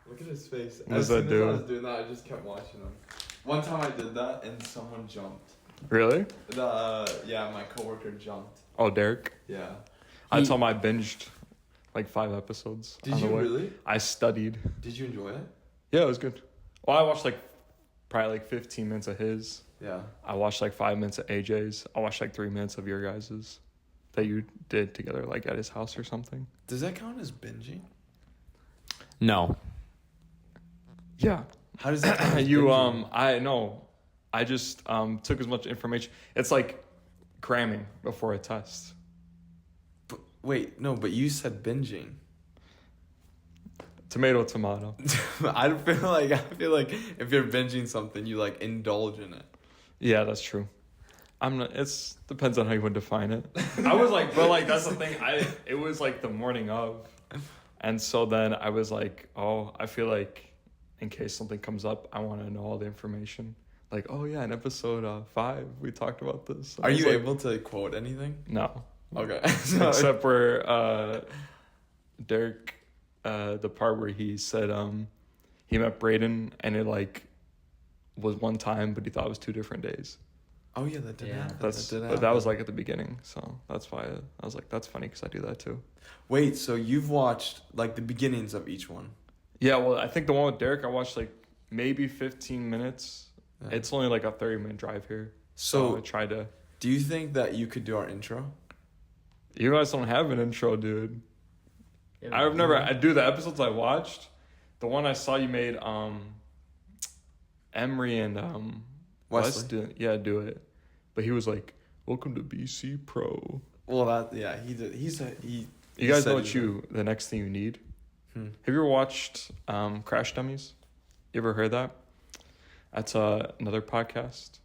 Look at his face. What's that do? As I was doing that, I just kept watching him. One time I did that and someone jumped. Really? My coworker jumped. Oh, Derek? Yeah. I told him I binged like 5 episodes. Did you really? I studied. Did you enjoy it? Yeah, it was good. Well, I watched probably 15 minutes of his. Yeah. I watched 5 minutes of AJ's. I watched 3 minutes of your guys's that you did together at his house or something. Does that count as binging? No. Yeah. How does that count as You binging? I know. I just took as much information. It's like cramming before a test. But, wait, no, but you said binging. Tomato. I feel like if you're binging something, you indulge in it. Yeah, that's true. I'm not. It's depends on how you would define it. I was that's the thing. It was the morning of, and so then I was I feel like in case something comes up, I want to know all the information. In episode 5 we talked about this. Are you able to quote anything? No. Okay. Except for Derek, the part where he said he met Braedon and it was one time, but he thought it was 2 different days. Oh yeah, that did happen. But that was at the beginning, so that's why I was that's funny because I do that too. Wait, so you've watched the beginnings of each one? Yeah, well, I think the one with Derek I watched maybe 15 minutes. Yeah. It's only a 30-minute drive here. So I tried to. Do you think that you could do our intro? You guys don't have an intro, dude. Yeah, I do the episodes I watched. The one I saw you made, Emery and Wesley. Do it. But he was "Welcome to BC Pro." Well, he did. You guys know the next thing you need? Have you ever watched Crash Dummies? You ever heard that? That's another podcast.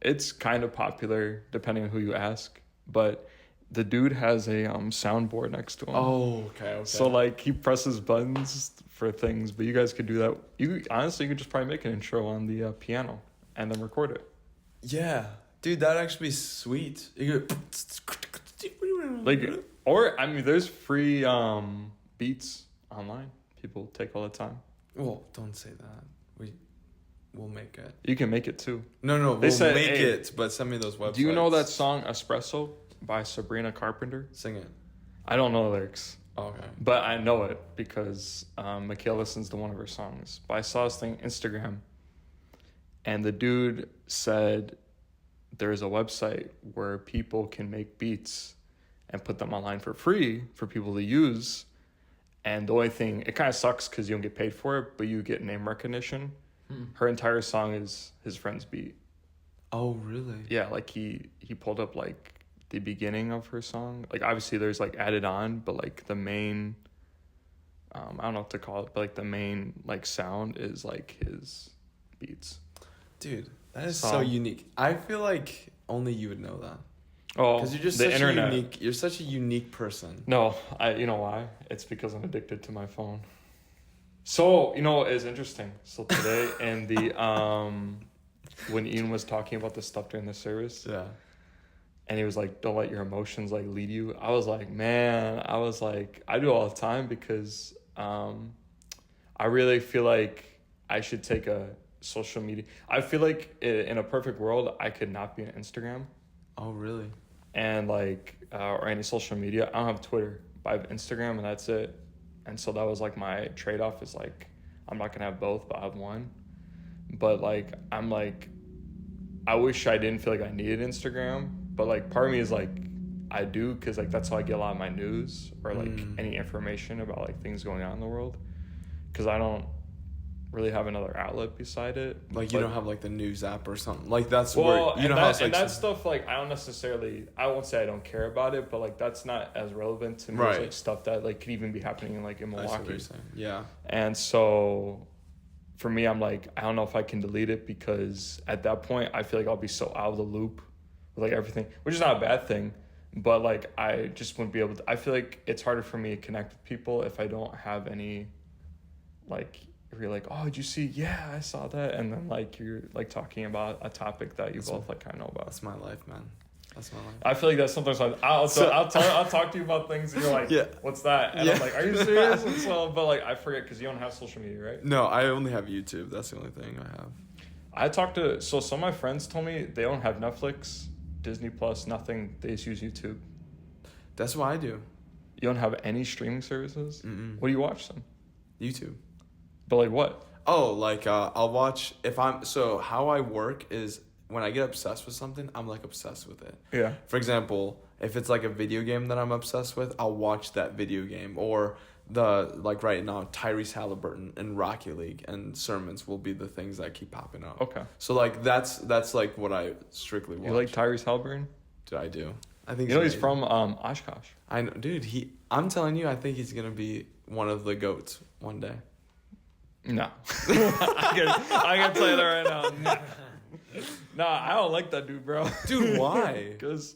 It's kind of popular depending on who you ask, but the dude has a soundboard next to him. Oh, okay. So he presses buttons for things, but you guys could do that. You could just probably make an intro on the piano and then record it. Yeah, dude, that'd actually be sweet. You could there's free beats online. People take all the time. Well, don't say that. We'll make it. You can make it too. No, we'll make it, but send me those websites. Do you know that song Espresso by Sabrina Carpenter? Sing it. I don't know the lyrics. Okay. But I know it because Mikhail listens to one of her songs. But I saw this thing on Instagram, and the dude said there's a website where people can make beats and put them online for free for people to use. And the only thing, it kind of sucks because you don't get paid for it, but you get name recognition. Her entire song is his friend's beat. Oh, really? Yeah, he pulled up the beginning of her song. Obviously there's added on, but the main I don't know what to call it, but the main sound is his beats. Dude, that is so unique. I feel like only you would know that. Oh, because you're just such a unique person. No, you know why? It's because I'm addicted to my phone. So, it's interesting. So today in the when Ian was talking about this stuff during the service. Yeah. And he was don't let your emotions lead you. I was man, I do it all the time because I really feel like I should take a social media. I feel like in a perfect world, I could not be on Instagram. Oh, really? And or any social media. I don't have Twitter, but I have Instagram and that's it. And so that was my trade-off is I'm not gonna have both, but I have one. But I'm I wish I didn't feel I needed Instagram, but part of me is I do because that's how I get a lot of my news or any information about things going on in the world, because I don't really have another outlet beside it. You don't have the news app or something that's well, where you know that stuff I don't necessarily, I won't say I don't care about it, but that's not as relevant to me as stuff that could even be happening in Milwaukee. That's what you're saying. Yeah. And so for me, I'm I don't know if I can delete it, because at that point I feel I'll be so out of the loop with everything, which is not a bad thing, but I just wouldn't be able to. I feel it's harder for me to connect with people if I don't have any if you're oh, did you see? Yeah, I saw that. And then you're talking about a topic that you both kind of know about. That's my life, man. That's my life. I feel like that's sometimes I'll talk to you about things and you're like, Yeah. what's that? And I'm like, are you serious? And so, but like I forget because you don't have social media, right? No, I only have YouTube. That's the only thing I have. I talked to some of my friends told me they don't have Netflix, Disney Plus, nothing. They just use YouTube. That's what I do. You don't have any streaming services? Mm-mm. What do you watch then? YouTube. But like what? Oh, like I'll watch so how I work is when I get obsessed with something, I'm like obsessed with it. Yeah. For example, if it's like a video game that I'm obsessed with, I'll watch that video game. Or like right now, Tyrese Halliburton and Rocket League and sermons will be the things that keep popping up. Okay. So like that's like what I strictly watch. You like Tyrese Halliburton? Dude, I do. I think You know he's amazing. from Oshkosh. I know, dude. I'm telling you, I think he's gonna be one of the GOATs one day. No. I can tell you that right now. Nah, I don't like that dude, bro. Dude, why? Because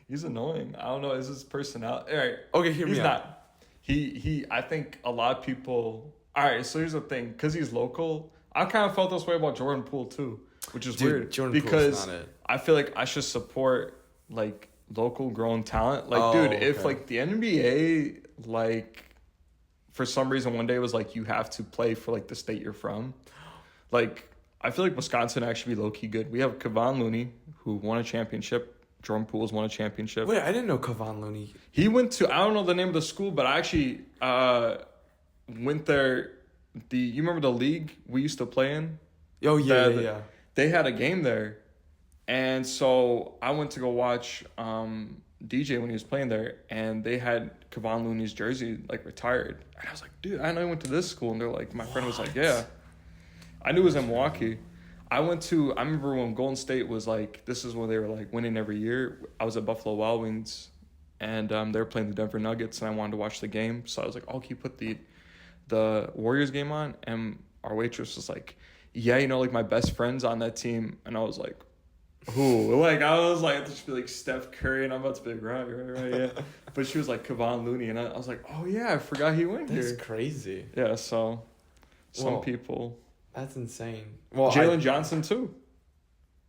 he's annoying. I don't know. Is his personality? All right. Okay, hear me He's out. not. He. I think a lot of people. All right. So here's the thing. Because he's local, I kind of felt this way about Jordan Poole too, which is Dude, weird. Jordan Poole's because not it. I feel like I should support like local grown talent. Like, Oh, dude, if okay. like the NBA like for some reason one day was like you have to play for like the state you're from, like I feel like Wisconsin actually be low key good. We have Kevon Looney who won a championship. Jordan Poole's won a championship. Wait, I didn't know Kevon Looney. He went to I don't know the name of the school, but I actually went there. You remember the league we used to play in? Oh yeah. They had a game there, and so I went to go watch DJ when he was playing there, and they had Kevon Looney's jersey like retired, and I was like, dude, I know he went to this school, and they're like, my friend was like, yeah, I knew it was in Milwaukee. I remember when Golden State was like, this is when they were like winning every year. I was at Buffalo Wild Wings, and they were playing the Denver Nuggets, and I wanted to watch the game, so I was like, oh, can you put the Warriors game on? And our waitress was like, yeah, you know, like my best friend's on that team, and I was like, who? Like I was like, this should be like Steph Curry, and I'm about to be like, right, yeah. But she was like Kevon Looney, and I was like, oh yeah, I forgot he went That's here. crazy. Yeah, so some Well, people. That's insane. Well, Jalen Johnson too.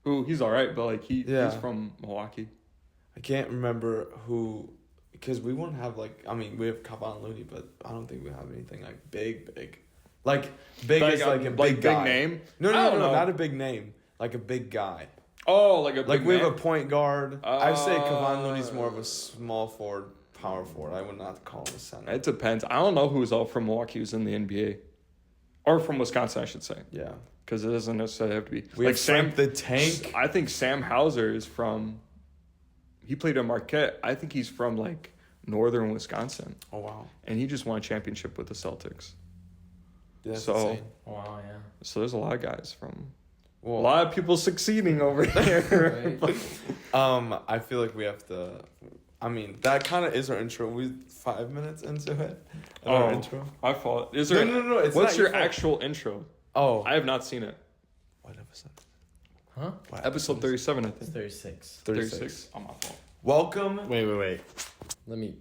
Ooh, he's all right, but like he's from Milwaukee. I can't remember who, because we won't have like, I mean, we have Kevon Looney, but I don't think we have anything like big. Like big is like a big guy. name. No, I don't know. not a big name. Like a big guy. Oh, like a Like big we man? have a point guard. I say Kevon Looney's more of a small forward, power forward. I would not call him a center. It depends. I don't know who's all from Milwaukee who's in the NBA, or from Wisconsin, I should say, Yeah. because it doesn't necessarily have to be. We like have Frank the Tank. I think Sam Hauser is from. He played at Marquette. I think he's from like northern Wisconsin, Oh wow. and he just won a championship with the Celtics. Dude, that's So- insane. Wow, yeah. So there's a lot of guys from. Well, A lot of people succeeding over here. I feel like we have to. I mean, that kind of is our intro. We 5 minutes into it. Our intro. My fault. Is there? No. It's what's not your fault. actual intro? Oh, I have not seen it. what episode? Huh? What Episode 37, I It's think. 36. 36. Oh, my fault. Welcome. Wait. Let me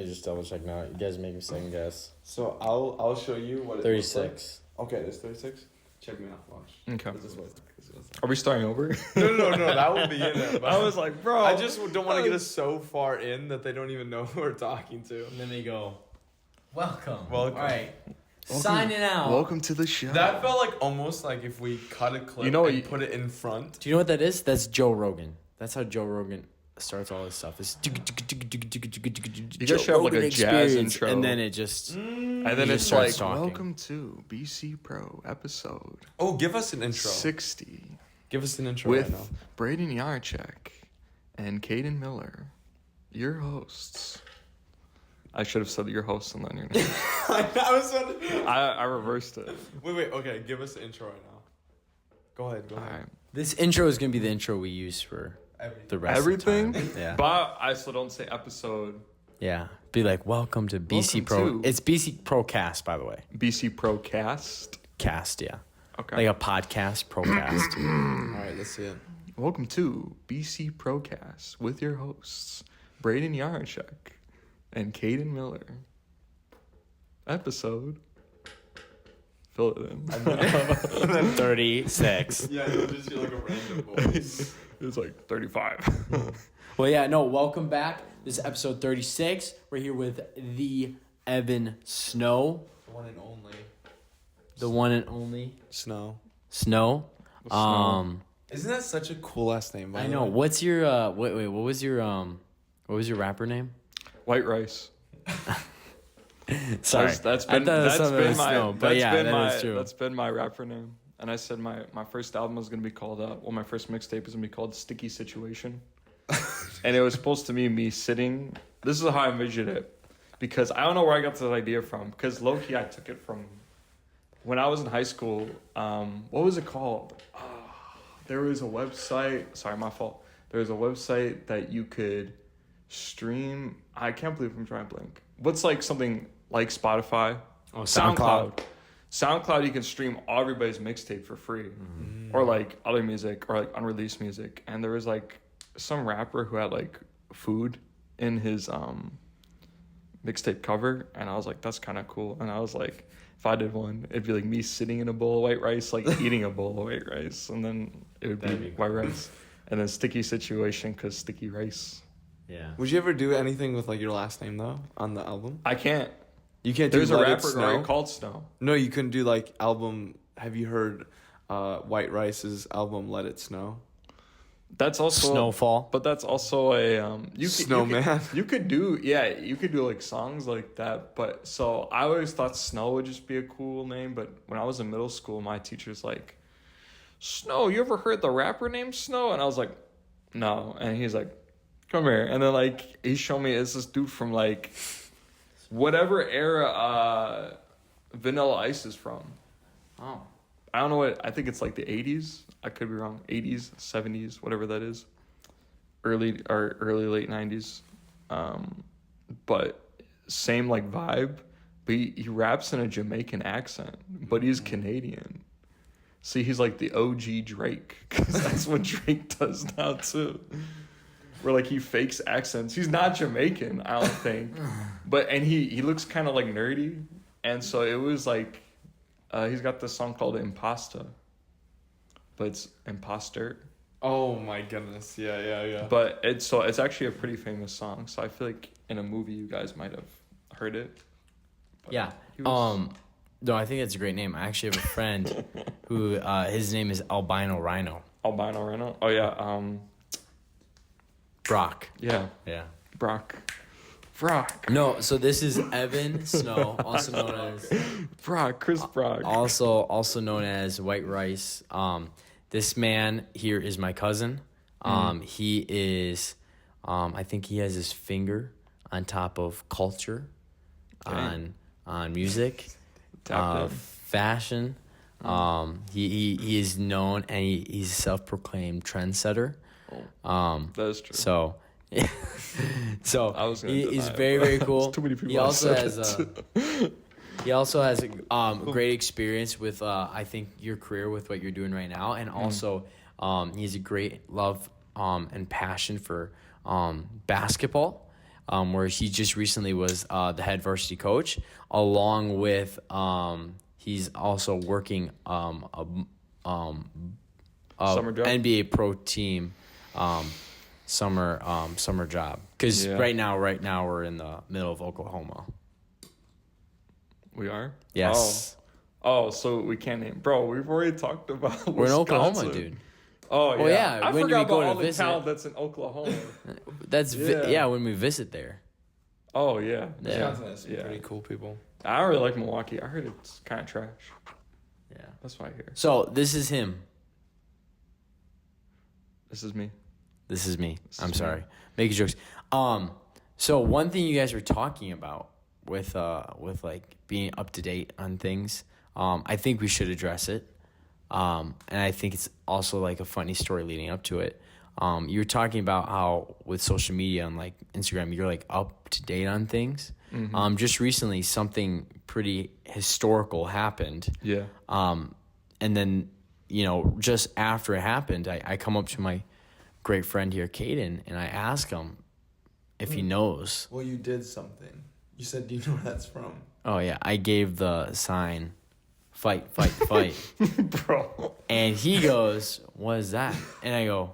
just double check now. You guys make me second guess. So I'll show you what it looks like. 36. Okay, it's 36. Check me out. Watch. Okay. This is what it's like. This is what it's Are we starting over? like. No. That would be in it. But I was like, bro. I just don't want to get us so far in that they don't even know who we're talking to. And then they go, welcome. Welcome. All right. Signing out. Welcome to the show. That felt like almost like if we cut a clip You know what and you- put it in front. Do you know what that is? That's Joe Rogan. That's how Joe Rogan starts all his stuff. It's You guys should have like a jazz intro. and then it just and then He it's just like, starts talking. welcome to BC Pro episode Oh, give us an intro. 60 Give us an intro right now. with Braedon Yarchek and Caeden Miller, your hosts. I should have said your hosts and then your name. I was on. I reversed it. Wait. Okay, give us the intro right now. Go ahead. All right. this intro is gonna be the intro we use for the rest Everything? of the time. Yeah. But I still don't say episode. Yeah. Be like, welcome to BC Welcome Pro. to- It's BC Pro Cast, by the way. BC Procast. Cast, yeah. Okay. Like a podcast, Procast. All right, let's see it. Welcome to BC Procast with your hosts, Braedon Yarchek and Caeden Miller. Episode. Fill it in. 36. Yeah, you'll just hear like a random voice. It's like 35. Well, yeah, no, welcome back. This is episode 36. We're here with the Evan Snow. The one and only. The one and only Snow. Snow. Isn't that such a cool last name? I know. What's your what was your rapper name? White Rice. Sorry. That's been my rapper name. And I said my first album was gonna be called my first mixtape is gonna be called Sticky Situation. And it was supposed to be me sitting. This is how I envisioned it. Because I don't know where I got this idea from. Because low-key I took it from when I was in high school. What was it called? There was a website. Sorry, my fault. There was a website that you could stream. I can't believe I'm trying to blink. What's like something like Spotify? Oh, SoundCloud. SoundCloud, you can stream everybody's mixtape for free. Or like other music or like unreleased music. And there was like some rapper who had like food in his mixtape cover. And I was like, that's kind of cool. And I was like, if I did one, it'd be like me sitting in a bowl of white rice, like eating a bowl of white rice. And then it would be white rice. And then Sticky Situation because sticky rice. Yeah. Would you ever do anything with like your last name though on the album? I can't. You can't do There's a Let It rapper Snow? right called Snow. No, you couldn't do like album. Have you heard White Rice's album Let It Snow? That's also Snowfall. But that's also a Snowman. You could do like songs like that. But so I always thought Snow would just be a cool name. But when I was in middle school, my teacher's like, Snow, you ever heard the rapper named Snow? And I was like, no. And he's like, come here. And then like he showed me it's this dude from like whatever era Vanilla Ice is from. Oh. I don't know what, I think it's like the 80s. I could be wrong. 80s, 70s, whatever that is. Early late 90s. But same like vibe. But he raps in a Jamaican accent. But he's Canadian. See, he's like the OG Drake. Because that's what Drake does now too. Where like he fakes accents. He's not Jamaican, I don't think. And he looks kind of like nerdy. And so it was like, he's got this song called Impasta. But it's Imposter. Oh my goodness! Yeah. But it's actually a pretty famous song. So I feel like in a movie you guys might have heard it. But Yeah. No, I think that's a great name. I actually have a friend who his name is Albino Rhino. Albino Rhino. Oh yeah. Brock. Yeah. Yeah. Brock. No, so this is Evan Snow, also known as Chris Brock. Also known as White Rice. This man here is my cousin. He is, I think he has his finger on top of culture, on music, fashion. He is known and he's a self-proclaimed trendsetter. That is true. So. So he's deny very, very cool. Too many people He also has great experience with I think your career with what you're doing right now, and also he has a great love and passion for basketball, where he just recently was the head varsity coach, along with he's also working a Summer job? NBA pro team. Summer job, because right now we're in the middle of Oklahoma. We are? Yes. Oh, so we can't name, bro. We've already talked about We're in Oklahoma, Wisconsin. dude. Oh yeah. Well, yeah, I when forgot we go about to all the visit. talent that's in Oklahoma. That's when we visit there. Oh yeah. Wisconsin has some Yeah. pretty cool people. I don't really like Milwaukee. I heard it's kind of trash. Yeah. That's what I hear. So this is him. This is me. This is me. This I'm is sorry. Making jokes. So one thing you guys were talking about with like being up to date on things, I think we should address it. And I think it's also like a funny story leading up to it. You were talking about how with social media and like Instagram, you're like up to date on things. Mm-hmm. Just recently, something pretty historical happened. Yeah. And then, just after it happened, I come up to my great friend here, Caeden, and I ask him if he knows. Well, you did something. You said, do you know where that's from? Oh, yeah. I gave the sign, fight, fight, fight. Bro. And he goes, what is that? And I go,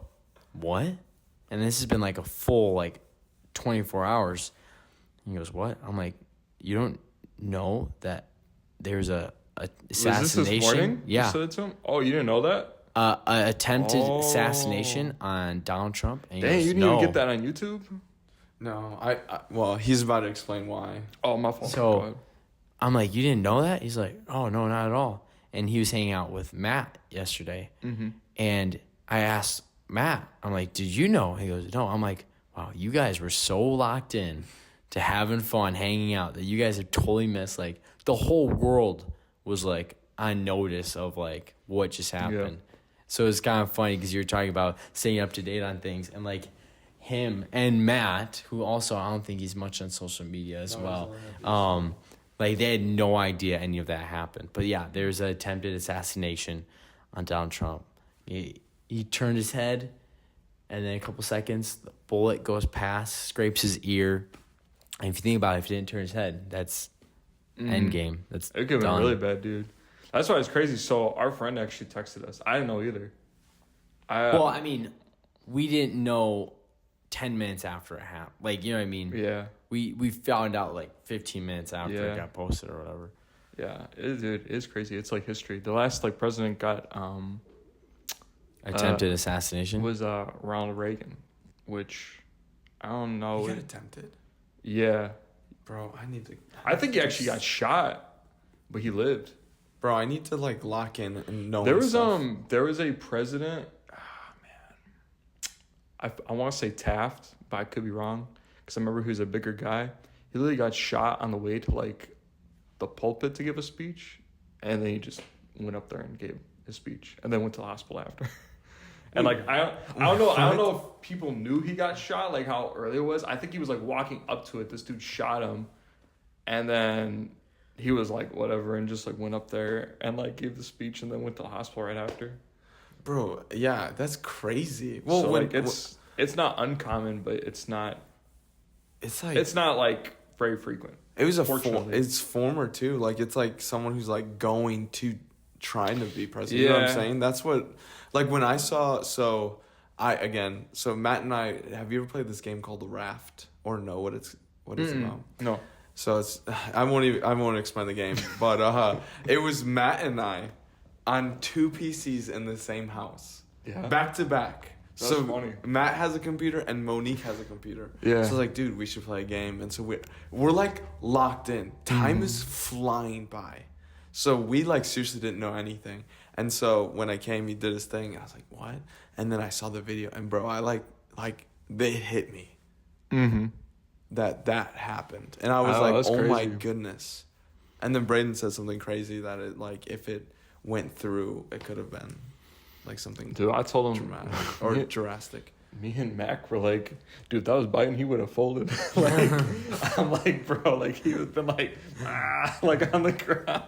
what? And this has been like a full like 24 hours. And he goes, what? I'm like, you don't know that there's a assassination? Was this morning? Yeah. You said it to him? Oh, you didn't know that? A attempted assassination on Donald Trump. And he Dang, goes, you didn't even get that on YouTube? No, well, he's about to explain why. Oh, my fault. So I'm like, you didn't know that? He's like, oh, no, not at all. And he was hanging out with Matt yesterday. Mm-hmm. And I asked Matt, I'm like, did you know? He goes, no. I'm like, wow, you guys were so locked in to having fun, hanging out, that you guys have totally missed. Like, the whole world was, like, on notice of, like, what just happened. Yeah. So it's kind of funny because you're talking about staying up to date on things. And, like, him and Matt, who also I don't think he's much on social media as well, like, they had no idea any of that happened. But, yeah, there's an attempted assassination on Donald Trump. He turned his head, and then a couple seconds, the bullet goes past, scrapes his ear. And if you think about it, if he didn't turn his head, that's end game. That's it could have done. been really bad, dude. That's why it's crazy. So our friend actually texted us. I didn't know either. Well, I mean, we didn't know 10 minutes after it happened. Like, you know what I mean? Yeah. We found out like 15 minutes after Yeah. it got posted or whatever. Yeah, dude, it's crazy. It's like history. The last like president got Attempted assassination? was Ronald Reagan, which I don't know. He got attempted. Yeah. Bro, I think he actually got shot, but he lived. Bro, I need to like lock in and know. There was a president. Oh man, I want to say Taft, but I could be wrong because I remember he was a bigger guy. He literally got shot on the way to like the pulpit to give a speech, and then he just went up there and gave his speech, and then went to the hospital after. And like I don't know if people knew he got shot, like how early it was. I think he was like walking up to it. This dude shot him, and then he was like whatever, and just like went up there and like gave the speech, and then went to the hospital right after. Bro, yeah, that's crazy. Well, So like it's not uncommon, but it's not like very frequent. It was fortunately. it's former too. Like it's like someone who's like going to trying to be president. You know what I'm saying? That's what, like when I saw. So Matt and I. Have you ever played this game called The Raft or know what it's about? No. So it's I won't explain the game, but it was Matt and I on two PCs in the same house, back to back. That's so funny. Matt has a computer and Monique has a computer. Yeah. So I was like, dude, we should play a game. And so we're like locked in. Time is flying by. So we like seriously didn't know anything. And so when I came, he did his thing. And I was like, what? And then I saw the video. And bro, I like they hit me. Mm-hmm. That happened. And I was that's oh my crazy. goodness. And then Braedon said something crazy that it like if it went through, it could have been like something Dude, I told him dramatic or Jurassic. Me and Mac were like, dude, if that was Biden, he would have folded. Like, I'm like, bro, like he would have been like, like on the ground.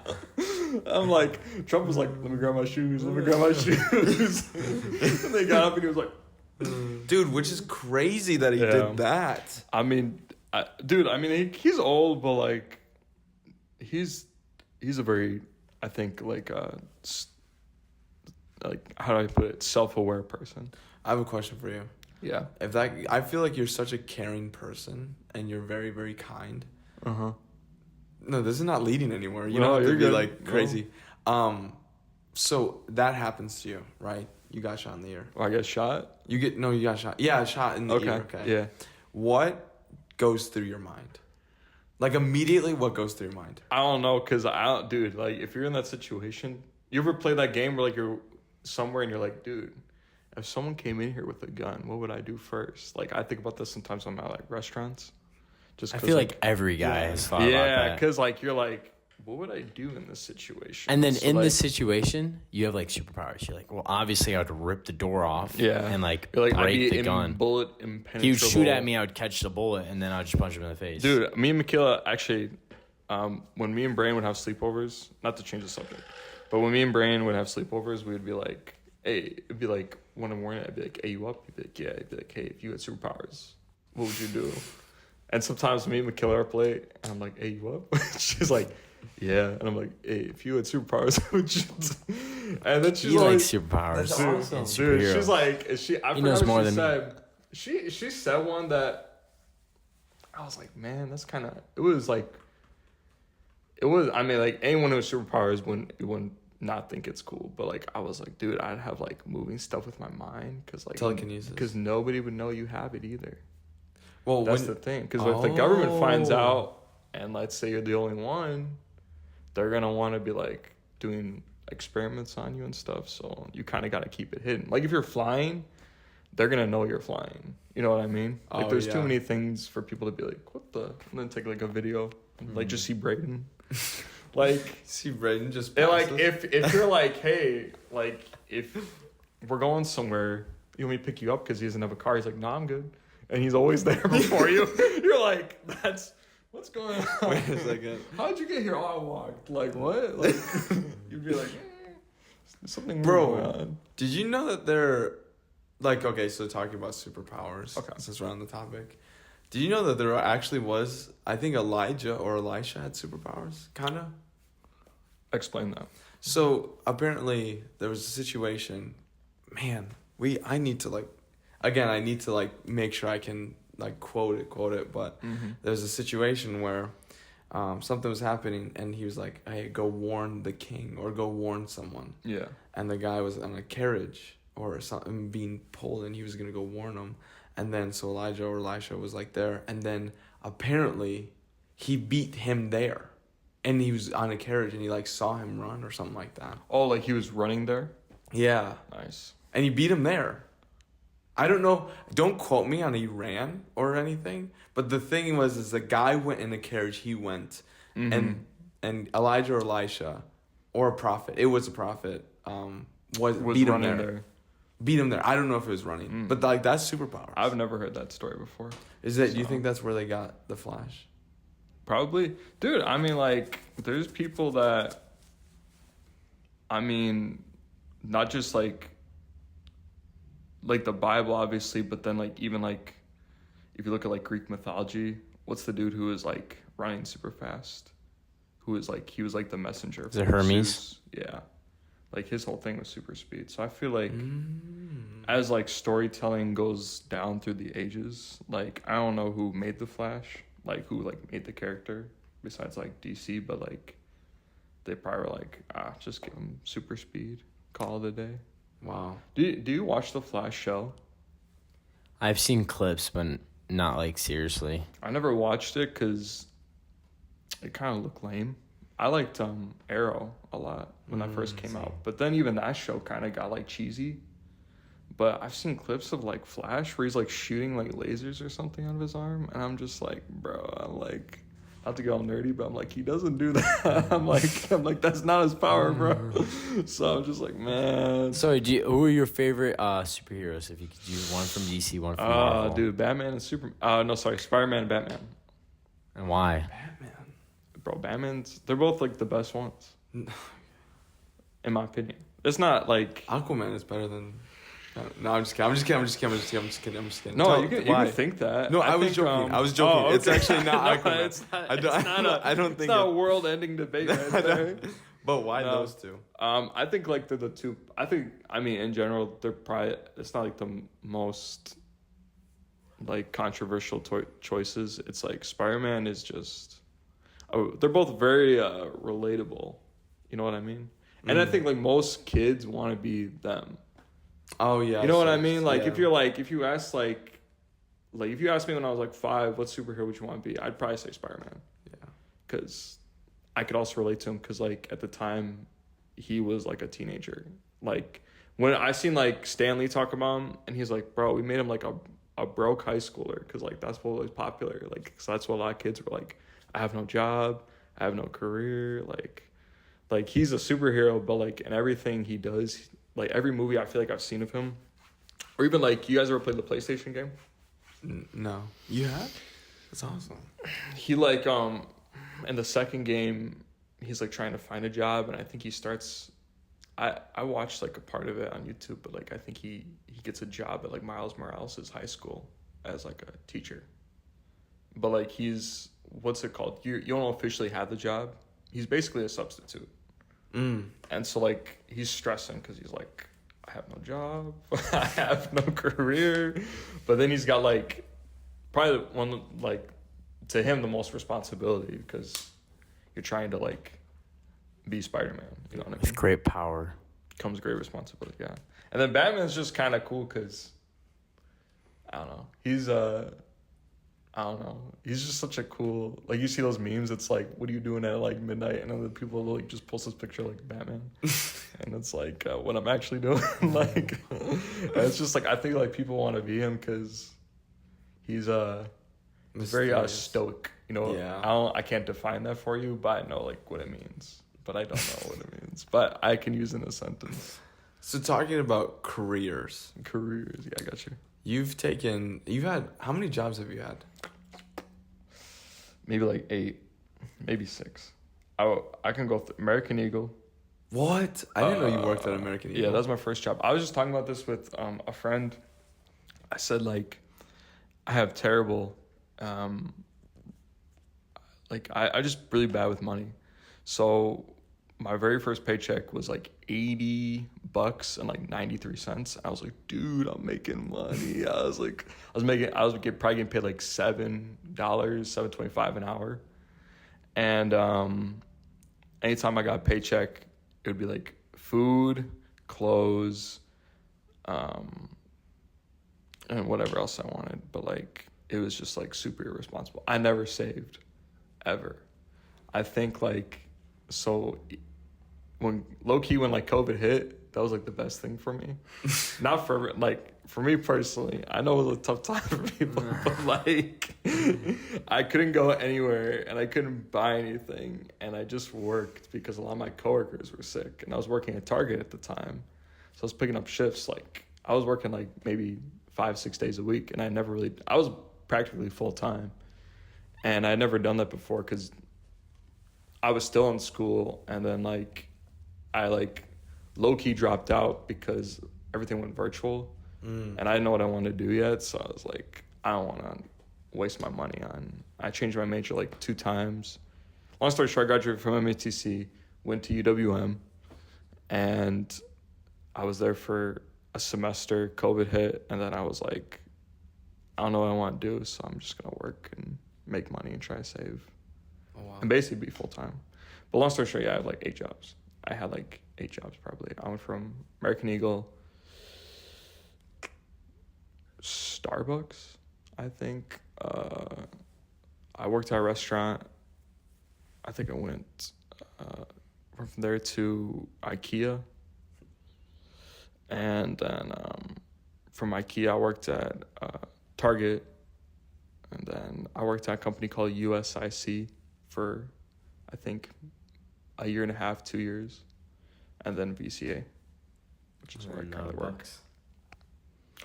I'm like, Trump was like, let me grab my shoes, and they got up and he was like, Dude, which is crazy that he did that. I mean, he's old, but like, he's a very, I think, like how do I put it, self-aware person. I have a question for you. Yeah. I feel like you're such a caring person and you're very, very kind. Uh-huh. No, this is not leading anywhere. You No, don't have to you're be good. like crazy. So that happens to you, right? You got shot in the ear. Oh, I got shot? You got shot. Yeah, shot in the ear. Okay. Yeah. What goes through your mind? Like immediately, what goes through your mind? I don't know, cause dude, like if you're in that situation, you ever play that game where like you're somewhere and you're like, dude, if someone came in here with a gun, what would I do first? Like I think about this sometimes when I'm at like restaurants. Just I feel like every guy has thought about that. because like you're like, what would I do in this situation? And then So, in like, this situation, you have like superpowers. You're like, well, obviously I would rip the door off. Yeah. And like you're like, I'd break be the gun. bullet impenetrable. He would shoot at me. I would catch the bullet, and then I would just punch him in the face. Dude, me and Michaela actually, when me and Brain would have sleepovers, not to change the subject, but when me and Brain would have sleepovers, we would be like, hey, it'd be like 1 a.m. I'd be like, hey, you up? He'd be like, yeah. I'd be like, hey, if you had superpowers, what would you do? And sometimes me and Michaela are play, and I'm like, hey, you up? She's like, yeah. And I'm like, hey, if you had superpowers, what would you do? And then she's He like, likes superpowers. That's and awesome. dude, superheroes. she's like, I He forgot knows what more she than me. said. She said one that I was like, man, that's kind of. It was. I mean, like anyone who has superpowers wouldn't not think it's cool. But like, I was like, dude, I'd have like moving stuff with my mind because like Telekinesis. because nobody would know you have it either. Well, That's the thing. Because if the government finds out, and let's say you're the only one, they're gonna want to be like doing experiments on you and stuff. So you kind of got to keep it hidden. Like if you're flying, they're gonna know you're flying. You know what I mean? Like there's too many things for people to be like, what the? And then take like a video, and, like just see Braedon. Like see Braedon just and like if you're like, hey, like if we're going somewhere, you want me to pick you up because he doesn't have a car? He's like, nah, I'm good, and he's always there before you. You're like, that's what's going on. Wait a second. How'd you get here? Oh, I walked. Like what? Like you'd be like, there's something Bro, going on. Did you know that they're like, okay, so talking about superpowers, Okay, since we're on the topic, did you know that there actually was, I think Elijah or Elisha had superpowers, kind of? Explain that. So apparently there was a situation, man, I need to make sure I can like quote it, but there's a situation where something was happening and he was like, hey, go warn the king or go warn someone. Yeah. And the guy was on a carriage or something being pulled and he was going to go warn them. And then so Elijah or Elisha was like there. And then apparently he beat him there. And he was on a carriage and he like saw him run or something like that. Oh, like he was running there? Yeah. Nice. And he beat him there. I don't know. Don't quote me on he ran or anything. But the thing is the guy went in a carriage. He went. And Elijah or Elisha or a prophet. It was a prophet. Was beat him there. Beat him there. I don't know if it was running. But like that's superpowers. I've never heard that story before. Is that you think that's where they got the Flash? Probably. Dude, I mean, like, there's people that, I mean, not just, like the Bible, obviously, but then, like, even, like, if you look at, like, Greek mythology, what's the dude who is, like, running super fast? Who is, like, he was, like, the messenger. Is it Hermes? Zeus. Yeah. Like, his whole thing was super speed. So I feel like as, like, storytelling goes down through the ages, like, I don't know who made the Flash. Like who like made the character besides like DC, but like they probably were like, just give him super speed, call it a day. Wow. Do you watch the Flash show? I've seen clips, but not like seriously. I never watched it because it kind of looked lame. I liked Arrow a lot when that first came out, but then even that show kind of got like cheesy. But I've seen clips of like Flash where he's like shooting like lasers or something out of his arm, and I'm just like, bro, I'm like, not to get all nerdy, but I'm like, he doesn't do that. I'm like, that's not his power, bro. So I'm just like, man. So who are your favorite superheroes? If you could do one from DC, one from Marvel. Dude, Batman and Spider-Man and Batman. And why? Batman. Bro, they're both like the best ones, in my opinion. It's not like Aquaman is better than. No, I'm just kidding. No, you can think that. No, I was joking. Okay. It's actually not no, Aquaman. I don't think it's not a world-ending debate right there. But why those two? I think like they're the two. I mean, in general, they're probably. It's not like the most like controversial choices. It's like Spider-Man is just. Oh, they're both very relatable. You know what I mean? And I think like most kids want to be them. Oh yeah, you know what I mean? Like if you ask if you asked me when I was like 5, what superhero would you want to be? I'd probably say Spider-Man. Yeah, because I could also relate to him because like at the time he was like a teenager. Like when I seen like Stan Lee talk about him, and he's like, bro, we made him like a broke high schooler because like that's what was popular. Like so that's what a lot of kids were like. I have no job, I have no career. Like he's a superhero, but like in everything he does. Like every movie I feel like I've seen of him, or even like you guys ever played the PlayStation game? No, you have? That's awesome. He like in the second game, he's like trying to find a job, and I think he starts. I watched like a part of it on YouTube, but like I think he gets a job at like Miles Morales' high school as like a teacher. But like he's what's it called? You don't officially have the job. He's basically a substitute. And so like he's stressing because he's like, I have no job, I have no career, but then he's got like probably one like to him the most responsibility because you're trying to like be Spider-Man. You know what I mean? With great power comes great responsibility. Yeah, and then Batman's just kind of cool because I don't know. I don't know. He's just such a cool, like you see those memes. It's like, what are you doing at like midnight? And other people like just post this picture like Batman, and it's like what I'm actually doing. Like, and it's just like I think like people want to be him because he's very stoic. You know, Yeah. I can't define that for you, but I know like what it means. But I don't know what it means. But I can use it in a sentence. So talking about careers. Careers, yeah, I got you. You've had, how many jobs have you had? Maybe like 8, maybe 6. I can go American Eagle. What? I didn't know you worked at American Eagle. Yeah, that was my first job. I was just talking about this with a friend. I said like, I have terrible, like I just really bad with money. So my very first paycheck was like $80 and like 93 cents. I was like, dude, I'm making money. I was probably getting paid like $7.25 an hour. And anytime I got a paycheck, it would be like food, clothes, and whatever else I wanted. But like, it was just like super irresponsible. I never saved, ever. I think like, so when low-key when like COVID hit, that was like the best thing for me. Not for like for me personally, I know it was a tough time for people, but like I couldn't go anywhere and I couldn't buy anything, and I just worked because a lot of my coworkers were sick, and I was working at Target at the time, so I was picking up shifts. Like I was working like maybe 5-6 days a week, and I was practically full-time, and I had never done that before because I was still in school, and then like I like low-key dropped out because everything went virtual, and I didn't know what I wanted to do yet. So I was like, I don't want to waste my money on. I changed my major like 2 times. Long story short, I graduated from MATC, went to UWM, and I was there for a semester. COVID hit, and then I was like, I don't know what I want to do, so I'm just gonna work and make money and try to save. Oh, wow. And basically be full-time. But long story short, yeah, I have like 8 jobs. I had like 8 jobs probably. I went from American Eagle, Starbucks, I think. I worked at a restaurant. I think I went from there to IKEA. And then from IKEA, I worked at Target. And then I worked at a company called USIC for, I think, 1.5 years, 2 years, and then VCA, which is where I currently work.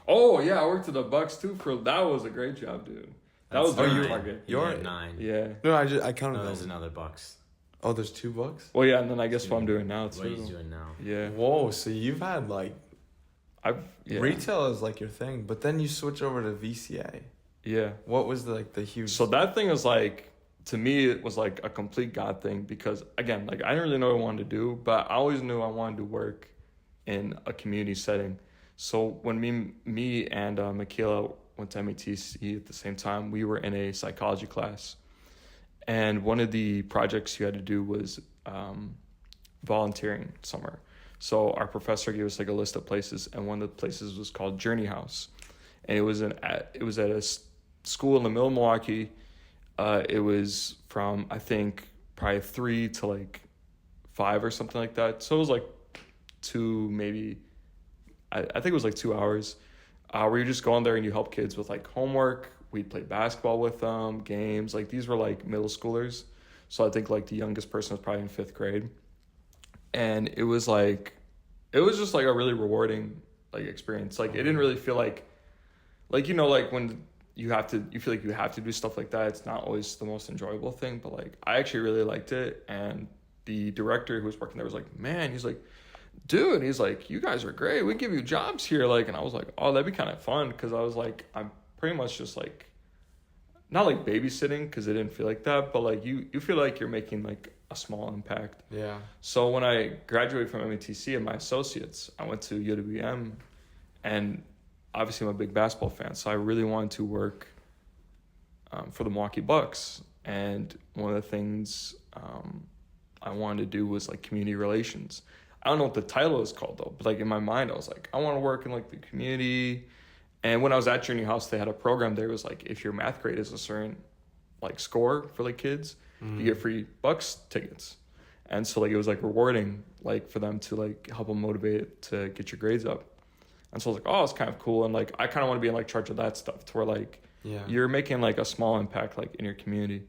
Oh yeah, I worked at the Bucks too. That was a great job, dude. That was during Target. You're 9. Yeah. No, I counted No, there's those. another Bucks. Oh, there's $2? Well, yeah, and then I guess what I'm doing now too. What he's doing now. Yeah. Whoa, so you've had like Yeah. retail is like your thing, but then you switch over to VCA. Yeah. What was the huge? So that thing was like, to me, it was like a complete God thing because, again, like I didn't really know what I wanted to do, but I always knew I wanted to work in a community setting. So when me and Michaela went to MATC at the same time, we were in a psychology class. And one of the projects you had to do was volunteering somewhere. So our professor gave us like a list of places, and one of the places was called Journey House. And it was at a school in the middle of Milwaukee. It was from, I think, probably 3 to like 5 or something like that. So it was like 2, maybe, I think it was like 2 hours, where you just go in there and you help kids with like homework. We'd play basketball with them, games. Like these were like middle schoolers. So I think like the youngest person was probably in 5th grade. And it was just like a really rewarding like experience. Like it didn't really feel like you know, like when you feel like you have to do stuff like that, it's not always the most enjoyable thing, but like I actually really liked it. And the director who was working there was like, man, he's like, dude, he's like, you guys are great, we give you jobs here, like. And I was like, oh, that'd be kind of fun, because I was like, I'm pretty much just like, not like babysitting, because it didn't feel like that, but like you feel like you're making like a small impact. Yeah. So when I graduated from METC and my associates, I went to UWM, and obviously I'm a big basketball fan, so I really wanted to work for the Milwaukee Bucks. And one of the things I wanted to do was like community relations. I don't know what the title is called though, but like in my mind, I was like, I want to work in like the community. And when I was at Junior House, they had a program there. It was like, if your math grade is a certain like score for like kids, you get free Bucks tickets. And so like it was like rewarding like for them to like help them motivate to get your grades up. And so I was like, oh, it's kind of cool. And like I kind of want to be in like charge of that stuff, to where like you're making like a small impact like in your community.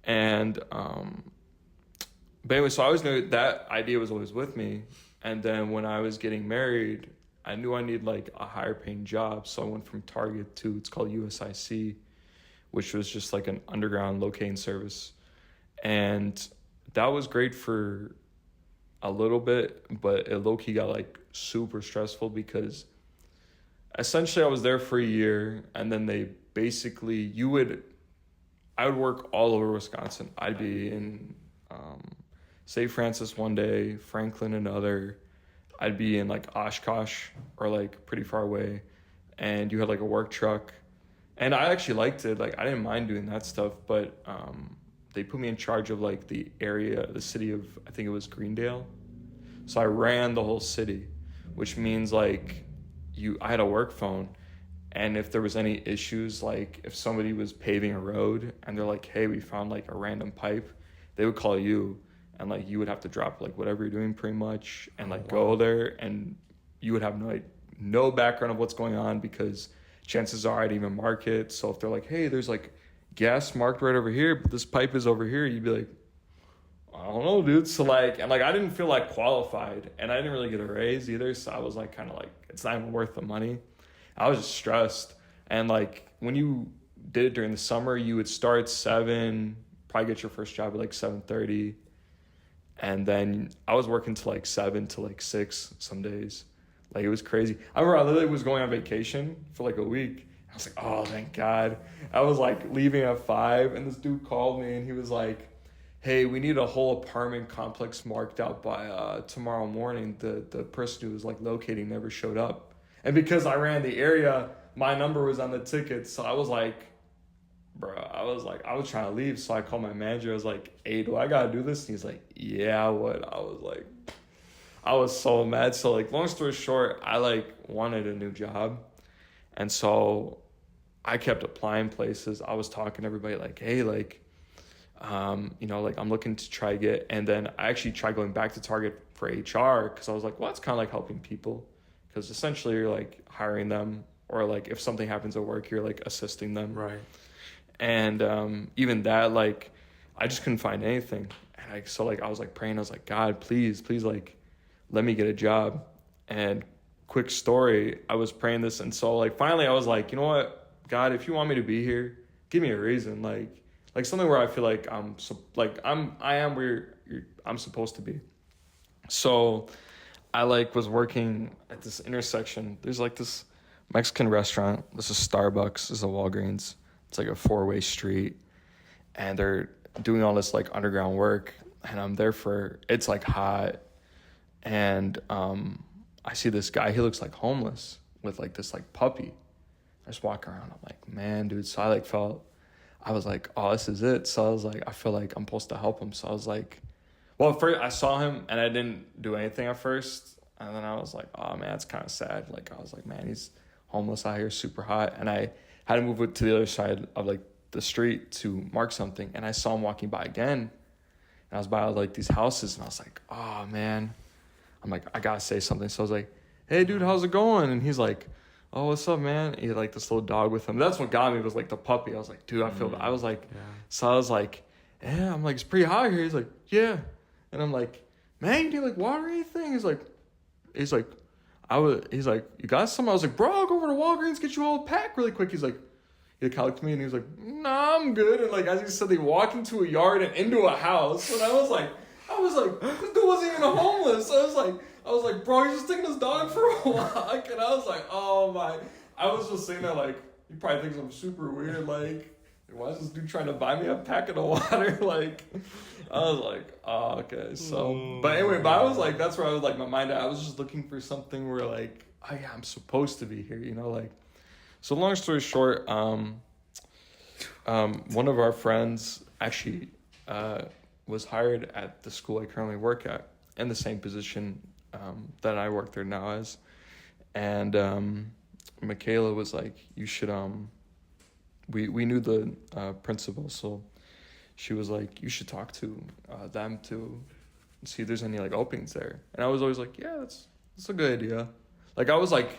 And but anyway, so I always knew that idea was always with me. And then when I was getting married, I knew I needed like a higher paying job. So I went from Target to, it's called USIC, which was just like an underground locating service. And that was great for a little bit, but it low-key got like super stressful, because essentially I was there for a year, and then they basically, I would work all over Wisconsin. I'd be in St. Francis one day, Franklin another. I'd be in like Oshkosh, or like pretty far away, and you had like a work truck. And I actually liked it. Like I didn't mind doing that stuff, but they put me in charge of like the area, the city of, I think it was Greendale. So I ran the whole city, which means like I had a work phone, and if there was any issues, like if somebody was paving a road and they're like, hey, we found like a random pipe, they would call you, and like you would have to drop like whatever you're doing pretty much, and like go there, and you would have no background of what's going on, because chances are I'd even mark it. So if they're like, hey, there's like gas marked right over here, but this pipe is over here, you'd be like, I don't know, dude. So like, and like I didn't feel like qualified, and I didn't really get a raise either. So I was like kind of like, it's not even worth the money. I was just stressed. And like when you did it during the summer, you would start at 7, probably get your first job at like 7:30. And then I was working till like 7 to like 6 some days. Like it was crazy. I remember I literally was going on vacation for like a week. I was like, oh, thank God. I was like leaving at 5, and this dude called me, and he was like, hey, we need a whole apartment complex marked out by tomorrow morning. The person who was like locating never showed up. And because I ran the area, my number was on the ticket. So I was like, bro, I was trying to leave. So I called my manager. I was like, hey, do I got to do this? And he's like, yeah, I would. I was like, I was so mad. So like, long story short, I like wanted a new job. And so I kept applying places. I was talking to everybody like, hey, like, you know, like I'm looking to try to get, and then I actually tried going back to Target for HR, because I was like, well, it's kind of like helping people, because essentially you're like hiring them, or like if something happens at work, you're like assisting them. Right. And even that, like, I just couldn't find anything. And I was like praying. I was like, God, please, like, let me get a job. And quick story, I was praying this, and so like finally I was like, you know what, God, if you want me to be here, give me a reason, like something where I feel like I am where I'm supposed to be. So I like was working at this intersection. There's like this Mexican restaurant. This is Starbucks. This is a Walgreens. It's like a 4-way street, and they're doing all this like underground work, and I'm there it's like hot, and I see this guy. He looks like homeless with like this like puppy. I just walk around. I'm like, man, dude. So I was like, oh, this is it. So I was like, I feel like I'm supposed to help him. So I was like, well, at first I saw him and I didn't do anything at first. And then I was like, oh man, it's kind of sad. Like I was like, man, he's homeless out here, super hot. And I had to move it to the other side of like the street to mark something. And I saw him walking by again. And I was by like these houses, and I was like, oh man. I'm like, I gotta say something. So I was like, hey dude, how's it going? And he's like, oh, what's up, man? He had like this little dog with him. That's what got me, was like the puppy. I was like, dude, I was like, so I was like, yeah, I'm like, it's pretty hot here. He's like, yeah. And I'm like, man, do you like water or anything? He's like, you got some? I was like, bro, I'll go over to Walgreens, get you all a pack really quick. He kind of looked at me and he was like, nah, I'm good. And like, as he said, they walked into a yard and into a house. And I was like, this dude wasn't even homeless. I was like, bro, he's just taking his dog for a walk. And I was like, oh my. I was just saying that like, he probably thinks I'm super weird. Like, why is this dude trying to buy me a packet of water? Like, I was like, oh, okay. So, but anyway, but I was like, that's where I was like, my mind, I was just looking for something where like, oh yeah, I'm supposed to be here, you know, like. So long story short, one of our friends actually was hired at the school I currently work at in the same position that I work there now as. And Michaela was like, you should, we knew the principal, so she was like, you should talk to them to see if there's any like openings there. And I was always like, yeah, that's a good idea. Like I was like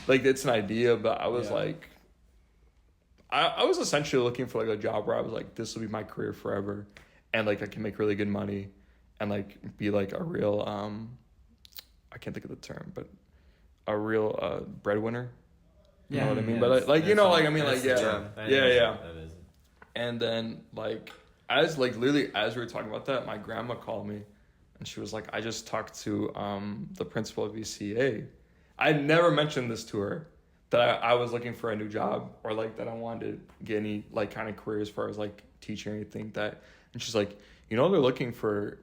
it's an idea, but I was like, I was essentially looking for like a job where I was like, this will be my career forever, and like I can make really good money, and like be like a real I can't think of the term, but a real breadwinner. You know what I mean? But like you know, like I mean, like yeah. And then like as like literally as we were talking about that, my grandma called me, and she was like, I just talked to the principal of VCA. I never mentioned this to her, that I was looking for a new job, or like that I wanted to get any like kind of career as far as like teaching or anything that. And she's like, you know, they're looking for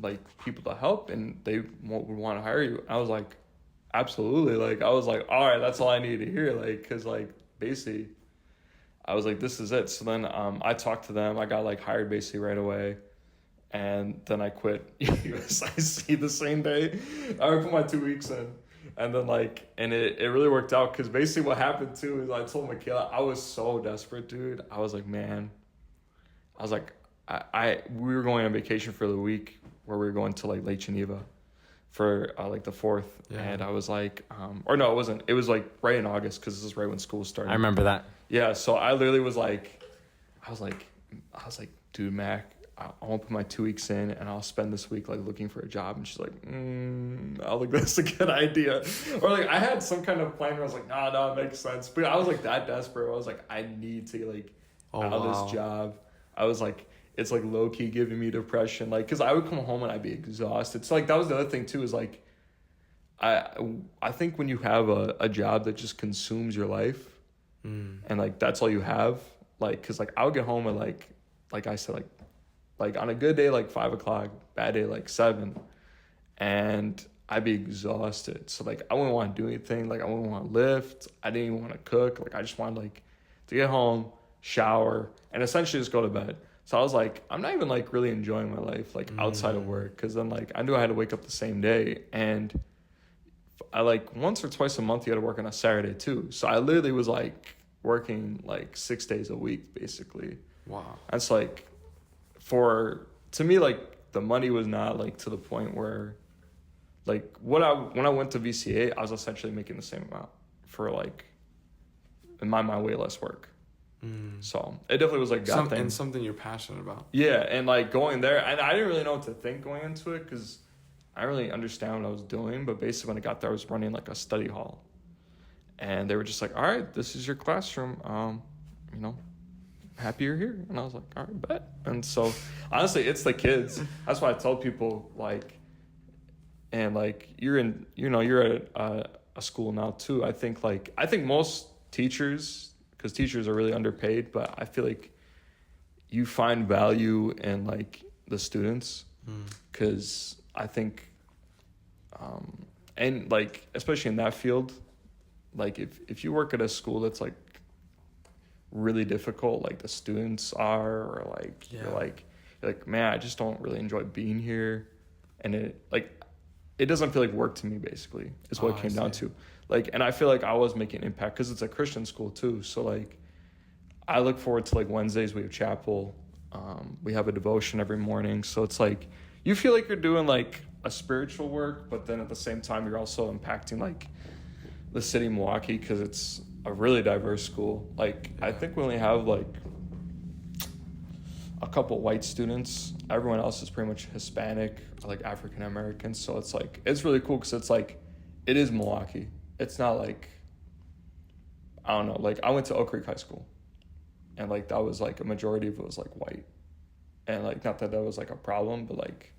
like people to help, and they would want to hire you. I was like, absolutely. Like I was like, all right, that's all I needed to hear. Like, cause like basically, I was like, this is it. So then I talked to them. I got like hired basically right away. And then I quit USIC the same day. I put my 2 weeks in. And then like, and it really worked out, because basically what happened too is I told Michaela, I was so desperate, dude. I was like, man, I was like, we were going on vacation for the week where we were going to like Lake Geneva for like the 4th. Yeah. And I was like, or no, it wasn't. It was like right in August, because this is right when school started. I remember that. Yeah. So I literally was like, I was like, dude, Mac, I won't put my 2 weeks in, and I'll spend this week like looking for a job. And she's like, I was like, that's a good idea. Or like I had some kind of plan where I was like, no, it makes sense. But I was like that desperate. I was like, I need to like out of this job. I was like, it's like low key giving me depression. Like, cause I would come home and I'd be exhausted. So like that was the other thing too, is like, I think when you have a job that just consumes your life, and like that's all you have, like, cause like I would get home at like I said, like on a good day, like 5 o'clock, bad day, like 7. And I'd be exhausted. So like, I wouldn't want to do anything. Like I wouldn't want to lift. I didn't even want to cook. Like I just wanted like to get home, shower, and essentially just go to bed. So I was like, I'm not even like really enjoying my life, like outside of work. Cause then like, I knew I had to wake up the same day. And I like once or twice a month, you had to work on a Saturday too. So I literally was like working like 6 days a week, basically. Wow. That's like, to me, like the money was not like to the point where like when I went to VCA, I was essentially making the same amount for like in my mind way less work. So it definitely was like God thing. And something you're passionate about. Yeah, and like going there, and I didn't really know what to think going into it, because I didn't really understand what I was doing. But basically when I got there, I was running like a study hall, and they were just like, all right, this is your classroom, you know, happy you're here. And I was like, all right, bet. And so honestly, it's the kids. That's why I tell people, like, and like you're at a school now too. I think most teachers, because teachers are really underpaid, but I feel like you find value in like the students, because I think and like especially in that field, like if you work at a school that's like really difficult, like the students are, or like you're like man, I just don't really enjoy being here, and it doesn't feel like work to me, basically, is what it came down to. Like, and I feel like I was making an impact, because it's a Christian school too, so like I look forward to like Wednesdays we have chapel, we have a devotion every morning, so it's like you feel like you're doing like a spiritual work, but then at the same time you're also impacting like the city of Milwaukee, because it's a really diverse school. Like I think we only have like a couple white students. Everyone else is pretty much Hispanic or like African American. So it's like, it's really cool, because it's like, it is Milwaukee. It's not like, I don't know, like I went to Oak Creek High School, and like that was like a majority of it was like white, and like not that was like a problem, but like,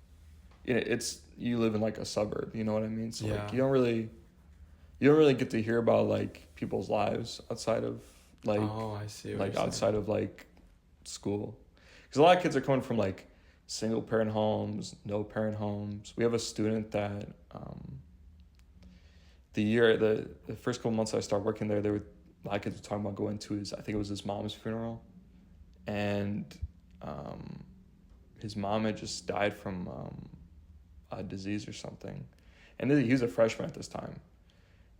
you know, you live in like a suburb, you know what I mean? So like you don't really get to hear about like people's lives outside of like Oh, I see. like outside of like school, because a lot of kids are coming from like single parent homes, no parent homes. We have a student that the first couple months I started working there, a lot of kids were talking about going to I think it was his mom's funeral, and his mom had just died from a disease or something, and he was a freshman at this time.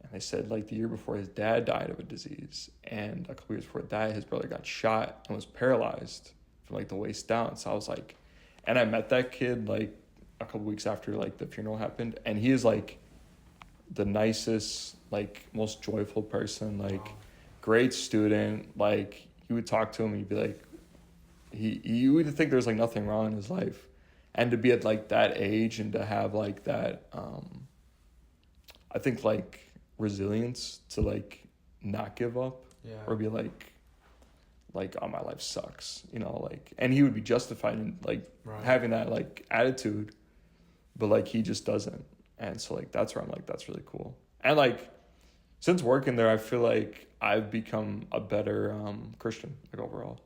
And they said, like, the year before his dad died of a disease, and a couple years before that, his brother got shot and was paralyzed from, like, the waist down. So I was like, and I met that kid, like, a couple weeks after, like, the funeral happened, and he is, like, the nicest, like, most joyful person, like, great student. Like, you would talk to him, and you'd be like, you would think there's, like, nothing wrong in his life. And to be at, like, that age and to have, like, that, I think, like, resilience to like not give up or be like oh, my life sucks, you know, like, and he would be justified in like having that like attitude, but like he just doesn't. And so like that's where I'm like, that's really cool. And like since working there, I feel like I've become a better Christian, like overall,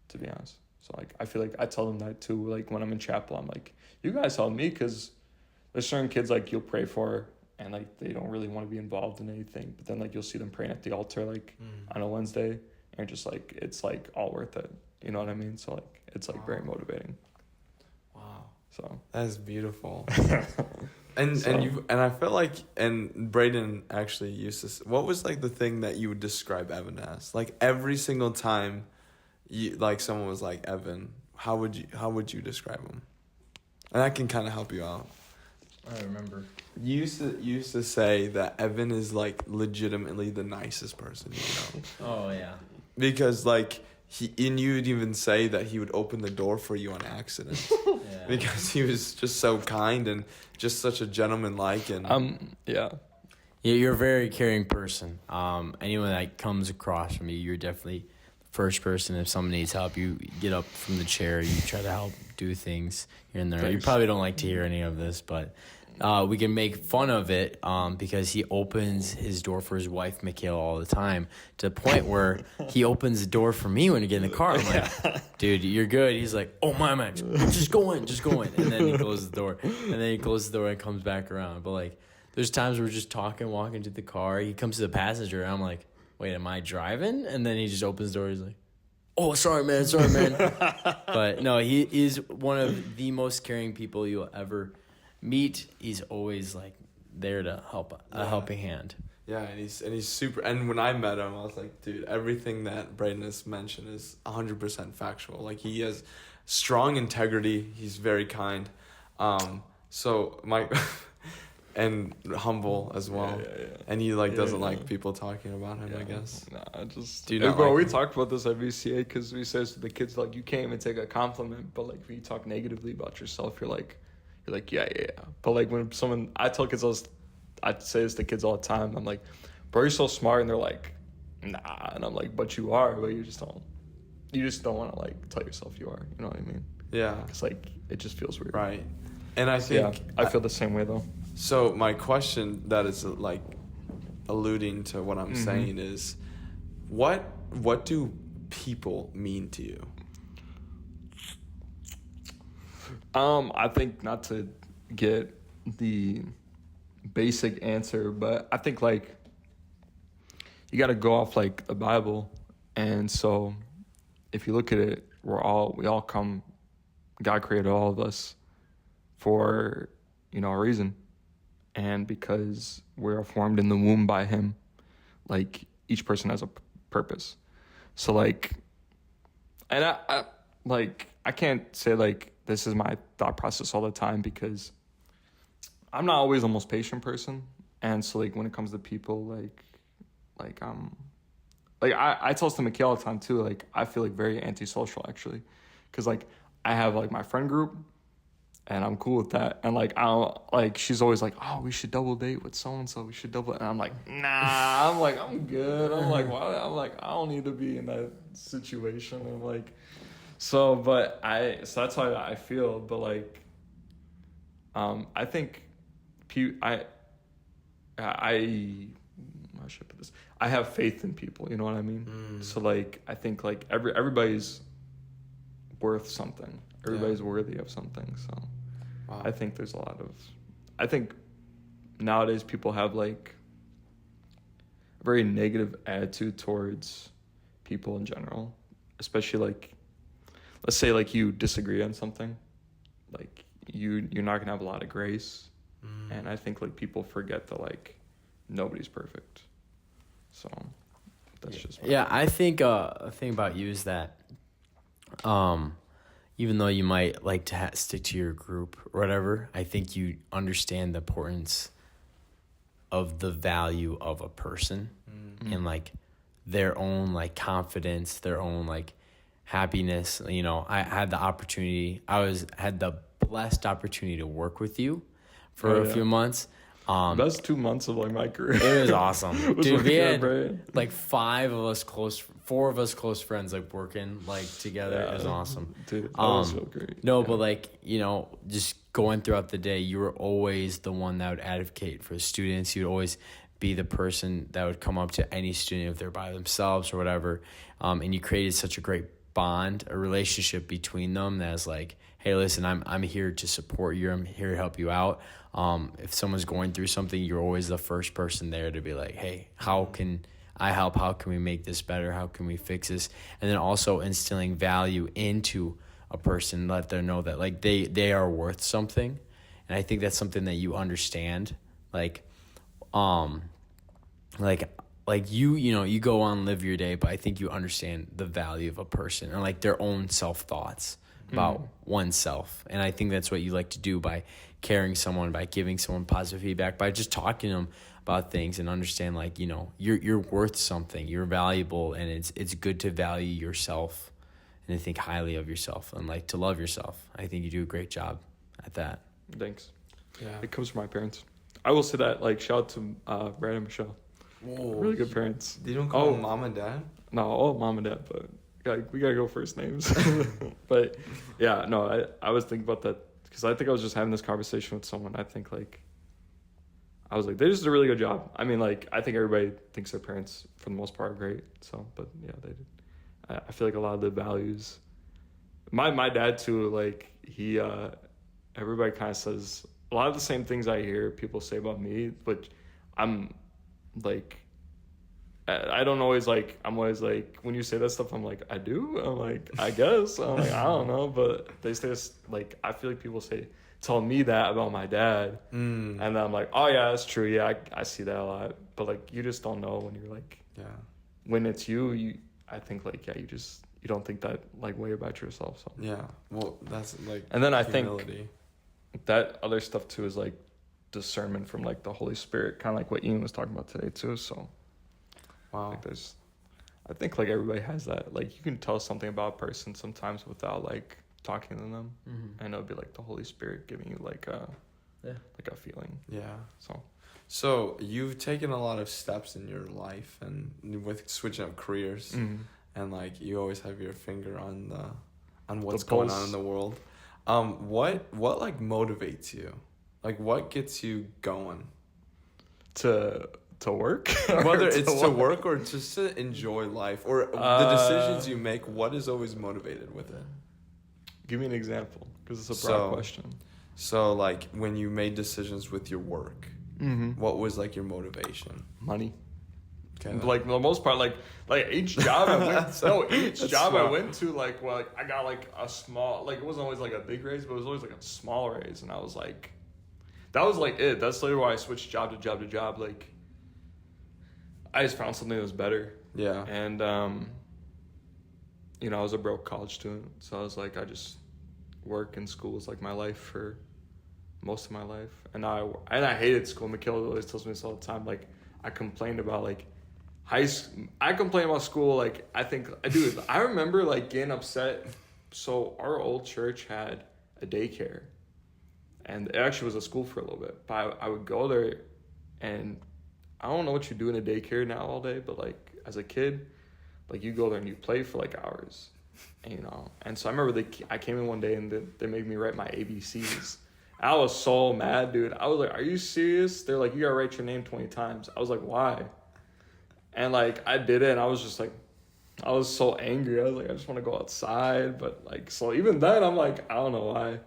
to be honest. So like I feel like I tell them that too, like when I'm in chapel, I'm like, you guys help me, because there's certain kids like you'll pray for and like they don't really want to be involved in anything, but then like you'll see them praying at the altar like on a Wednesday, and you're just like, it's like all worth it, you know what I mean? So like it's like very motivating. Wow. So that's beautiful. And I feel like, and Braedon actually used to, what was like the thing that you would describe Evan as? Like every single time you like someone was like, Evan, how would you describe him? And I can kind of help you out. I remember. You used to say that Evan is like legitimately the nicest person you know. Oh yeah. Because like you'd even say that he would open the door for you on accident. Yeah. Because he was just so kind and just such a gentleman like, and yeah. Yeah, you're a very caring person. Anyone that comes across from you, you're definitely the first person. If someone needs help, you get up from the chair, you try to help do things here and there. Thanks. You probably don't like to hear any of this, but we can make fun of it because he opens his door for his wife, Michaela, all the time, to the point where he opens the door for me when we get in the car. I'm like, dude, you're good. He's like, oh, my man, just go in. And then he closes the door. And then he closes the door and comes back around. But, like, there's times we're just talking, walking to the car. He comes to the passenger, and I'm like, wait, am I driving? And then he just opens the door. He's like, oh, sorry, man. But, no, he is one of the most caring people you'll ever meet. He's always like there to help, a helping hand. Yeah, and he's super. And when I met him, I was like, dude, everything that Braedon has mentioned is 100% factual. Like he has strong integrity. He's very kind. So and humble as well. Yeah. And he like doesn't like people talking about him. I guess. Nah, just. Do you know? Bro, we talked about this at VCA because we says to the kids like, you can't even take a compliment, but like if you talk negatively about yourself, you're like, yeah. But like when I tell kids, I say this to kids all the time. I'm like, bro, you're so smart, and they're like, nah. And I'm like, but you are, but you just don't want to like tell yourself you are. You know what I mean? Yeah. It's like it just feels weird. Right. And I think I feel the same way though. So my question that is like alluding to what I'm saying is, what do people mean to you? I think, not to get the basic answer, but I think like you got to go off like the Bible. And so if you look at it, we all come, God created all of us for, a reason. And because we're formed in the womb by him, like each person has a purpose. So like, and I can't say like, this is my thought process all the time, because I'm not always the most patient person. And so like when it comes to people, I tell this to Mikhail all the time too, like I feel like very antisocial actually. Cause like I have like my friend group and I'm cool with that. And like, she's always like, oh, we should double date with so-and-so. We should double. And I'm like, nah, I'm good. I'm like, why? I'm like, I don't need to be in that situation. I'm like, so that's how I feel. But like, I think, how should I put this? I have faith in people. You know what I mean? So like I think like everybody's worth something. Everybody's worthy of something. So Wow. I think there's a lot of. I think nowadays people have like a very negative attitude towards people in general, especially like, let's say like you disagree on something, like you're not gonna have a lot of grace, and I think like people forget that like nobody's perfect, so that's just I think a thing about you is that, even though you might like to stick to your group or whatever, I think you understand the importance of the value of a person and like their own like confidence, their own like happiness. You know, I had the blessed opportunity to work with you for a few months. Best 2 months of like my career. It was awesome. Dude, we had Braedon. like 4 of us close friends like working like together. It was awesome. Dude, that was so great. No, but like, you know, just going throughout the day, you were always the one that would advocate for students. You'd always be the person that would come up to any student if they're by themselves or whatever. And you created such a great bond, a relationship between them that's like, hey, listen, I'm here to support you. I'm here to help you out. If someone's going through something, you're always the first person there to be like, hey, how can I help? How can we make this better? How can we fix this? And then also instilling value into a person, let them know that like they are worth something. And I think that's something that you understand. Like you know, you go on, live your day, but I think you understand the value of a person and like their own self-thoughts about oneself. And I think that's what you like to do by caring someone, by giving someone positive feedback, by just talking to them about things and understand like, you know, you're worth something, you're valuable, and it's good to value yourself and to think highly of yourself and like to love yourself. I think you do a great job at that. Thanks. Yeah. It comes from my parents. I will say that, like, shout out to Brad and Michelle. Whoa. Really good parents. They don't call them mom and dad? No, all mom and dad, but we gotta go first names. But yeah, no, I was thinking about that because I think I was just having this conversation with someone. I think like I was like, they just did a really good job. I mean, like, I think everybody thinks their parents for the most part are great. So, but yeah, they did. I feel like a lot of the values. My dad too. Like he, everybody kind of says a lot of the same things I hear people say about me, but I'm like, I don't always like, I'm always like, when you say that stuff, I'm like, I do? I'm like, I guess. I'm like, I don't know. But they say this, like, I feel like people tell me that about my dad. And then I'm like, oh yeah, that's true. Yeah, I see that a lot. But like, you just don't know when you're like, when it's you, I think like, yeah, you don't think that like way about yourself. So yeah, well, that's like, and then I humility. think that other stuff too is like discernment from like the Holy Spirit, kind of like what Ian was talking about today too. So Wow. like I think like everybody has that. Like you can tell something about a person sometimes without like talking to them, and it'll be like the Holy Spirit giving you like a feeling. Yeah. So you've taken a lot of steps in your life and with switching up careers, and like you always have your finger on what's going on in the world. What like motivates you? Like what gets you going? To work? Whether it's to work or just to enjoy life or the decisions you make, what is always motivated with it? Give me an example, because it's a broad question. So like when you made decisions with your work, what was like your motivation? Money. Okay, like for the most part, like each job I went I went to, like, well, like, I got like a small, like it wasn't always like a big raise, but it was always like a small raise, and I was like, that was like it. That's literally why I switched job to job to job. Like I just found something that was better. Yeah. And you know, I was a broke college student, so I was like, I just work and school was like my life for most of my life, and I hated school. Michaela always tells me this all the time. Like I complained about like I complained about school. Like I remember like getting upset. So our old church had a daycare, and it actually was a school for a little bit. But I would go there, and I don't know what you do in a daycare now all day, but like as a kid, like you go there and you play for like hours, and, you know. And so I remember I came in one day and they made me write my ABCs. I was so mad, dude. I was like, "Are you serious?" They're like, "You gotta write your name 20 times." I was like, "Why?" And like I did it, and I was just like, I was so angry. I was like, I just want to go outside, but like, so even then, I'm like, I don't know why.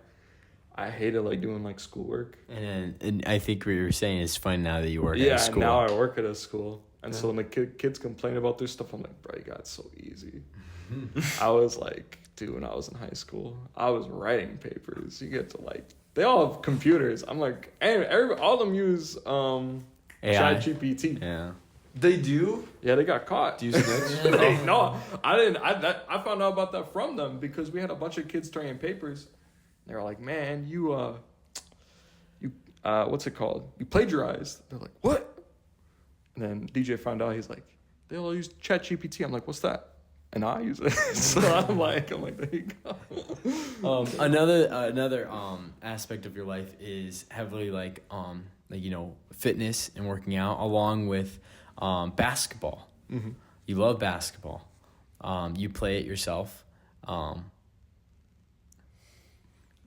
I hated like doing like schoolwork. And I think what you're saying is fun now that you work at a school. Yeah, now I work at a school, and so when the kids complain about their stuff, I'm like, bro, you got it so easy. I was like, dude, when I was in high school, I was writing papers. You get to like, they all have computers. I'm like, and all of them use ChatGPT. Yeah. They do? Yeah, they got caught. Do you snitch? No, I didn't. I found out about that from them because we had a bunch of kids turning papers. They were like, man, you what's it called? You plagiarized. They're like, what? And then DJ found out. He's like, they all use ChatGPT. I'm like, what's that? And I use it. So I'm like, there you go. Another aspect of your life is heavily like fitness and working out, along with basketball. Mm-hmm. You love basketball. You play it yourself.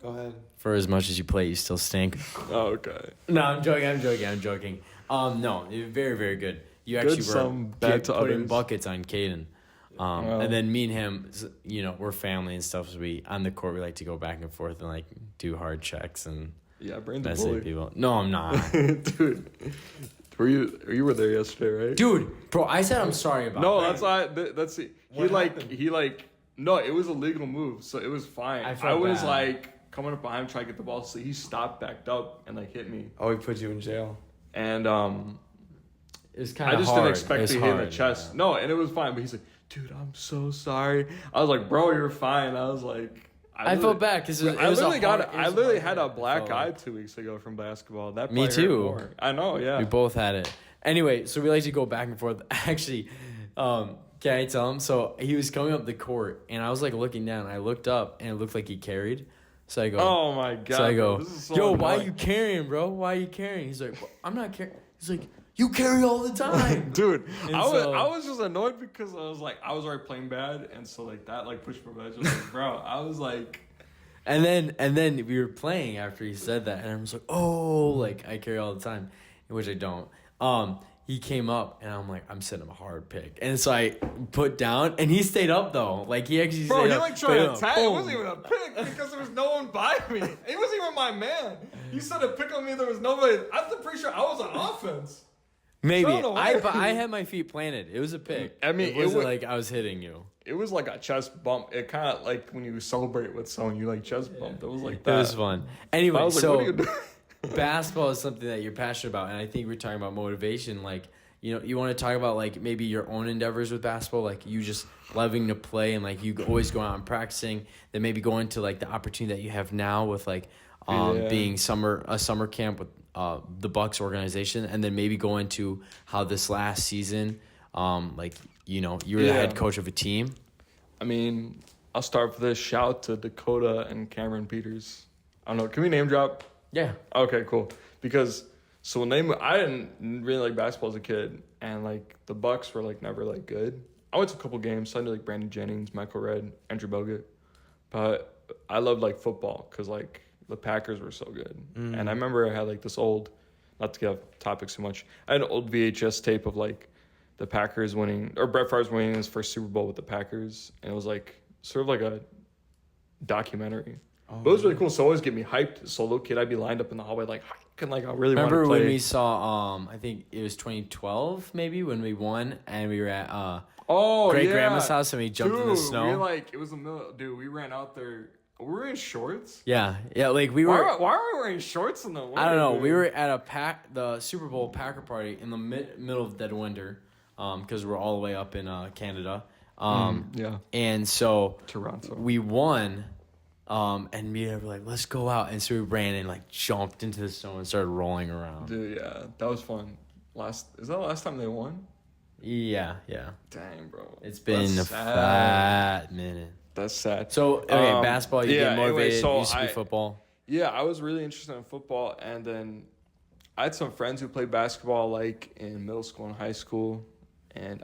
Go ahead. For as much as you play, you still stink. Oh, okay. No, I'm joking. No, you're very, very good. You Good, actually some were bad to putting others. buckets on Caeden. And then me and him, we're family and stuff. So we on the court, we like to go back and forth and like do hard checks and Yeah, Brain's a mess with bully. people. No, I'm not, Dude. You were there yesterday, right? dude. Bro, I said I'm sorry about. No, that. that's why. That's it. No, it was a legal move, so it was fine. I was bad. like coming up behind him trying to get the ball, so he stopped, backed up, and like hit me. Oh, he put you in jail. And It was kind of. I just hard. didn't expect It was to hit in hard, the chest. yeah. No, and it was fine. But he's like, dude, I'm so sorry. I was like, bro, you're fine. I was like, I felt bad because I literally had a black eye 2 weeks ago from basketball. That Me probably hurt too. more. I know, yeah. We both had it. Anyway, so we like to go back and forth. Actually, can I tell him? So he was coming up the court, and I was like looking down. I looked up, and it looked like he carried. So I go, Oh my god. So I go, this is so yo, why annoying. you carrying, bro? Why you carrying? He's like, I'm not carrying. He's like, you carry all the time. Dude, And I so- was just annoyed because I was already playing bad, and so like that like pushed me back. Just like, bro, I was like, And then we were playing after he said that, and I was like, oh, like I carry all the time, which I don't. He came up, and I'm like, I'm setting him a hard pick, and so I put down, and he stayed up though. Like he actually bro, stayed he up. like trying to Boom, tag. It boom. wasn't even a pick because there was no one by me. He wasn't even my man. You said a pick on me. There was nobody. I'm pretty sure I was on offense. Maybe I don't know but why. I had my feet planted. It was a pick. I mean, it it wasn't was- like I was hitting you. It was like a chest bump. It kind of like when you celebrate with someone, you like chest bump. It was like It that. was fun. I Anyway, was like, so what are you doing? basketball is something that you're passionate about, and I think we're talking about motivation. Like, you want to talk about like maybe your own endeavors with basketball, like you just loving to play and like you always go out and practicing. Then maybe go into like the opportunity that you have now with like being a summer camp with the Bucks organization, and then maybe go into how this last season, you were the head coach of a team. I mean, I'll start with this. Shout out to Dakota and Cameron Peters. I don't know. Can we name drop? Yeah. Okay, cool. Because so when I didn't really like basketball as a kid, and like the Bucks were like never like good. I went to a couple games. So I knew like Brandon Jennings, Michael Redd, Andrew Bogut, but I loved like football because like the Packers were so good. And I remember I had like this old, not to get off topics too much, I had an old VHS tape of like the Packers winning, or Brett Favre winning his first Super Bowl with the Packers, and it was like sort of like a documentary. But it was really cool. So it always get me hyped. So little kid, I'd be lined up in the hallway like, I really want to Remember play. when we saw I think it was 2012 maybe when we won and we were at great grandma's house and we jumped in the snow. We it was the middle. Dude, we ran out there. We were in shorts. Yeah, like we were. Why are we wearing shorts in the winter? I don't know. dude? We were at the Super Bowl Packer party in the middle of dead winter, because we're all the way up in Canada. Yeah. And so Toronto. we won. And me and were like, let's go out. And so we ran and like jumped into the snow and started rolling around. Dude, yeah, that was fun. Is that the last time they won? Yeah. Dang, bro. It's been That's a sad. fat minute. That's sad. So, okay, basketball, you get motivated. Anyway, so used to be football. Yeah, I was really interested in football, and then I had some friends who played basketball like in middle school and high school, and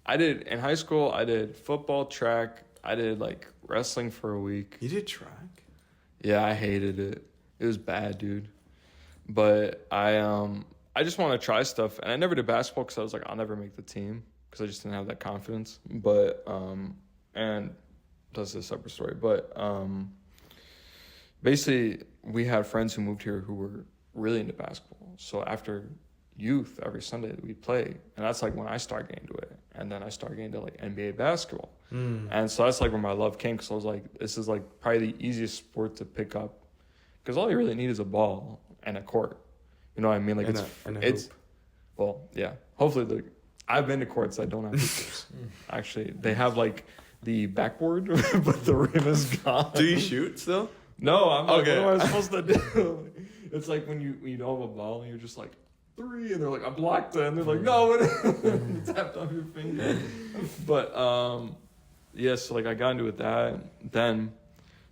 I did in high school. I did football, track. I did like wrestling for a week. You did track? Yeah, I hated it. It was bad, dude. But I I just want to try stuff, and I never did basketball because I was like, I'll never make the team because I just didn't have that confidence. But and that's a separate story. But basically, we had friends who moved here who were really into basketball. So after youth, every Sunday we'd play, and that's like when I started getting into it, and then I started getting into like NBA basketball, and so that's like where my love came. Because I was like, this is like probably the easiest sport to pick up, because all you really need is a ball and a court. You know what I mean? Like it's well, yeah. Hopefully, I've been to courts that don't have hoops. Actually, they have like the backboard, but the rim is gone. Do you shoot still? No, I'm like, Okay. what am I supposed to do? It's like when you don't have a ball and you're just like 3, and they're like, I blocked it, and they're like, no, you tapped on your finger. But yeah, so like I got into it that then.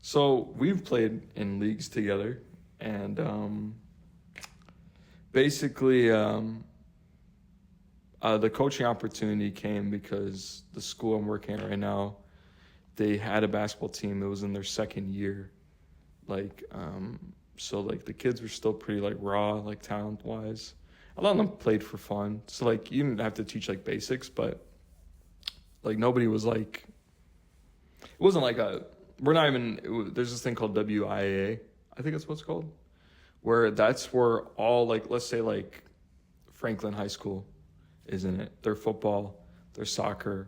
So we've played in leagues together, and basically the coaching opportunity came because the school I'm working at right now, they had a basketball team. It was in their second year, like so like the kids were still pretty like raw, like talent wise. A lot of them played for fun, so like you didn't have to teach like basics, but like nobody was like, it wasn't like there's this thing called WIAA, I think that's what it's called, where that's where all like, let's say like Franklin High School is in it, their football, their soccer,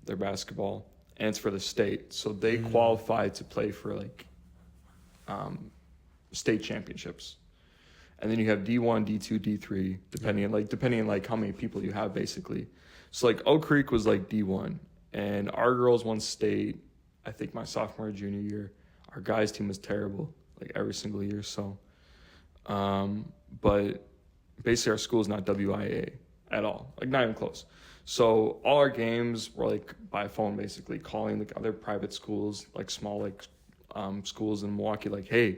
their basketball, and it's for the state, so they qualify to play for like state championships. And then you have D1, D2, D3, depending on like how many people you have, basically. So like Oak Creek was like D1, and our girls won state, I think my sophomore or junior year. Our guys team was terrible, like every single year. So, but basically our school is not WIA at all, like not even close. So all our games were like by phone, basically calling like other private schools, like small like schools in Milwaukee, like, hey,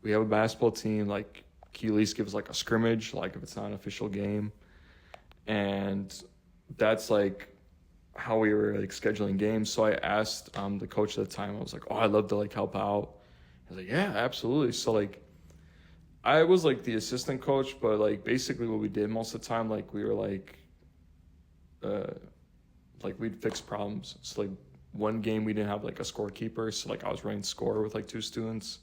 we have a basketball team, like, can you at least give us like a scrimmage, like if it's not an official game? And that's like how we were like scheduling games. So I asked the coach at the time, I was like, oh, I'd love to like help out. I was like, yeah, absolutely. So like I was like the assistant coach, but like basically what we did most of the time, like we were like we'd fix problems. So like one game we didn't have like a scorekeeper, so like I was running score with like 2 students,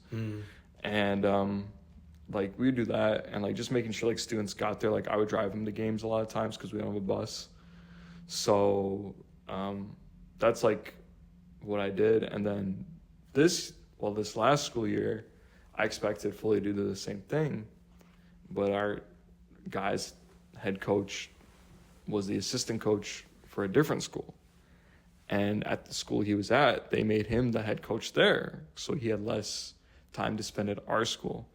and like we would do that, and like just making sure like students got there. Like I would drive them to games a lot of times because we don't have a bus. So that's like what I did. And then this last school year, I expected fully to do the same thing, but our guy's head coach was the assistant coach for a different school. And at the school he was at, they made him the head coach there. So he had less time to spend at our school.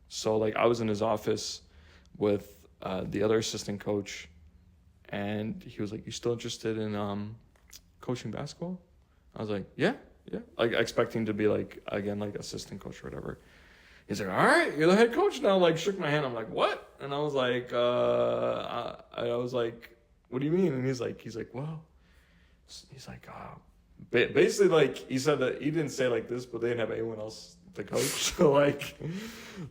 So like I was in his office with the other assistant coach, and he was like, you still interested in coaching basketball? I was like, yeah. Like expecting to be like, again, like assistant coach or whatever. He's like, all right, you're the head coach now. Like shook my hand. I'm like, what? And I was like, what do you mean? And he's like, well, he's like, basically like he said that he didn't say like this, but they didn't have anyone else to coach. So like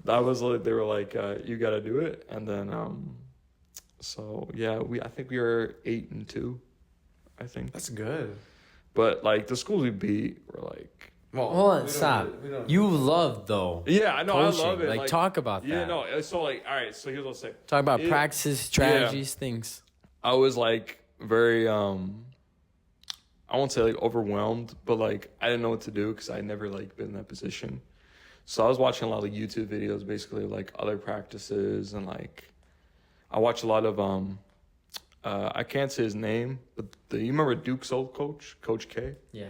that was like, they were like, you got to do it. And then, so yeah, I think we were 8-2, I think. That's good. But like the schools we beat were like, well, hold on, stop. You love though. Yeah, I know, coaching. I love it. Like talk about that. Yeah, no. So like, all right. So here's what I'll say. Talk about practices, strategies, things. I was like very, I won't say like overwhelmed, but like I didn't know what to do because I had never like been in that position. So I was watching a lot of YouTube videos, basically like other practices, and like I watched a lot of I can't say his name, but you remember Duke's old coach, Coach K? Yeah.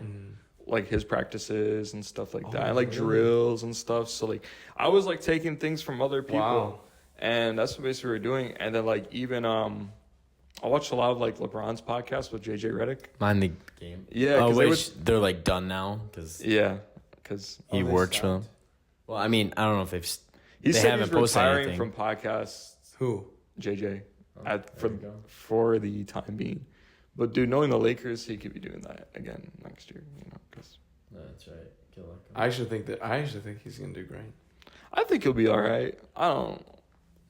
Like his practices and stuff like that, and like drills and stuff. So like I was like taking things from other people, and that's what basically we were doing. And then like even I watched a lot of like LeBron's podcast with JJ Redick. Mind the game. Yeah, they're like done now because he works for them. Well, I mean, I don't know if they haven't posted anything from podcasts. Who? JJ, for the time being. But dude, knowing the Lakers, he could be doing that again next year. You know, because that's right. Good luck. I actually think he's gonna do great. I think he'll be all right. I don't.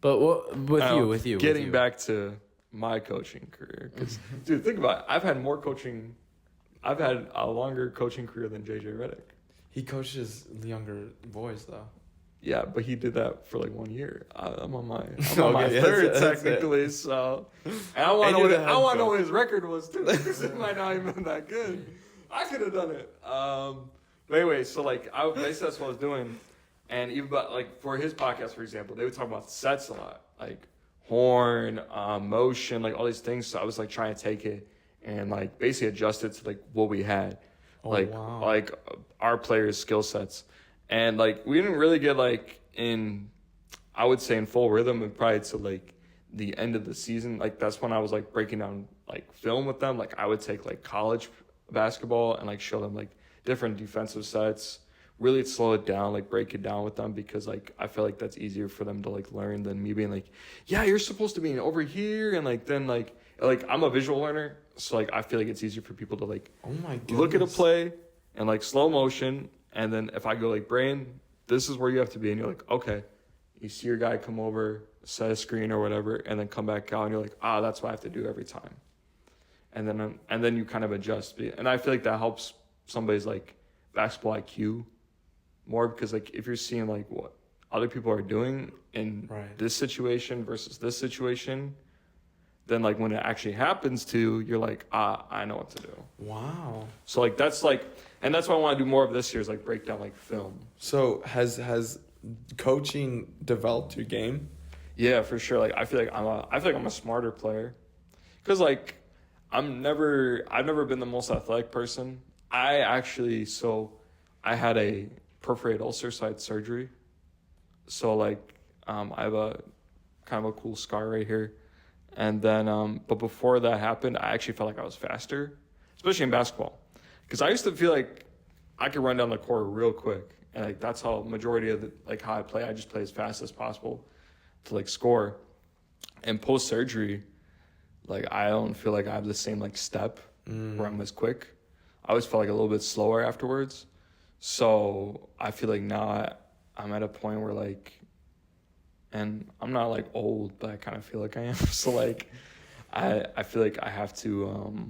But with you. Getting back to my coaching career, because dude, think about it. I've had a longer coaching career than JJ Redick. He coaches younger boys though. Yeah, but he did that for like 1 year. I'm on my Okay, third that's technically. So, and I want to know what his record was too. Because it might not even been that good. I could have done it. But anyway, so like basically that's what I was doing, and even but like for his podcast, for example, they would talk about sets a lot, like horn, motion, like all these things. So I was like trying to take it and like basically adjust it to like what we had, like our players' skill sets. And, like, we didn't really get, like, I would say in full rhythm and probably to, like, the end of the season. Like, that's when I was, like, breaking down, like, film with them. Like, I would take, like, college basketball and, like, show them, like, different defensive sets. Really slow it down, like, break it down with them because, like, I feel like that's easier for them to, like, learn than me being like, yeah, you're supposed to be over here. And, like, then, like I'm a visual learner. So, like, I feel like it's easier for people to, like, look at a play and, like, slow motion. And then if I go like, Braedon, this is where you have to be. And you're like, okay. You see your guy come over, set a screen or whatever, and then come back out. And you're like, that's what I have to do every time. And then you kind of adjust. And I feel like that helps somebody's like basketball IQ more because like if you're seeing like what other people are doing in this situation versus this situation, then like when it actually happens to, you're like, I know what to do. Wow. So like that's like, and that's what I want to do more of this year is like break down like film. So has coaching developed your game? Yeah, for sure. Like I feel like I'm a smarter player, cause like I've never been the most athletic person. I had a perforated ulcer, so I had surgery. So like I have a kind of a cool scar right here. And then, but before that happened, I actually felt like I was faster, especially in basketball. Because I used to feel like I could run down the court real quick. And like that's how majority of how I play. I just play as fast as possible to like score. And post-surgery, like I don't feel like I have the same like step where I'm as quick. I always felt like a little bit slower afterwards. So I feel like now I'm at a point where like, and I'm not like old, but I kind of feel like I am. So like, I feel like I have to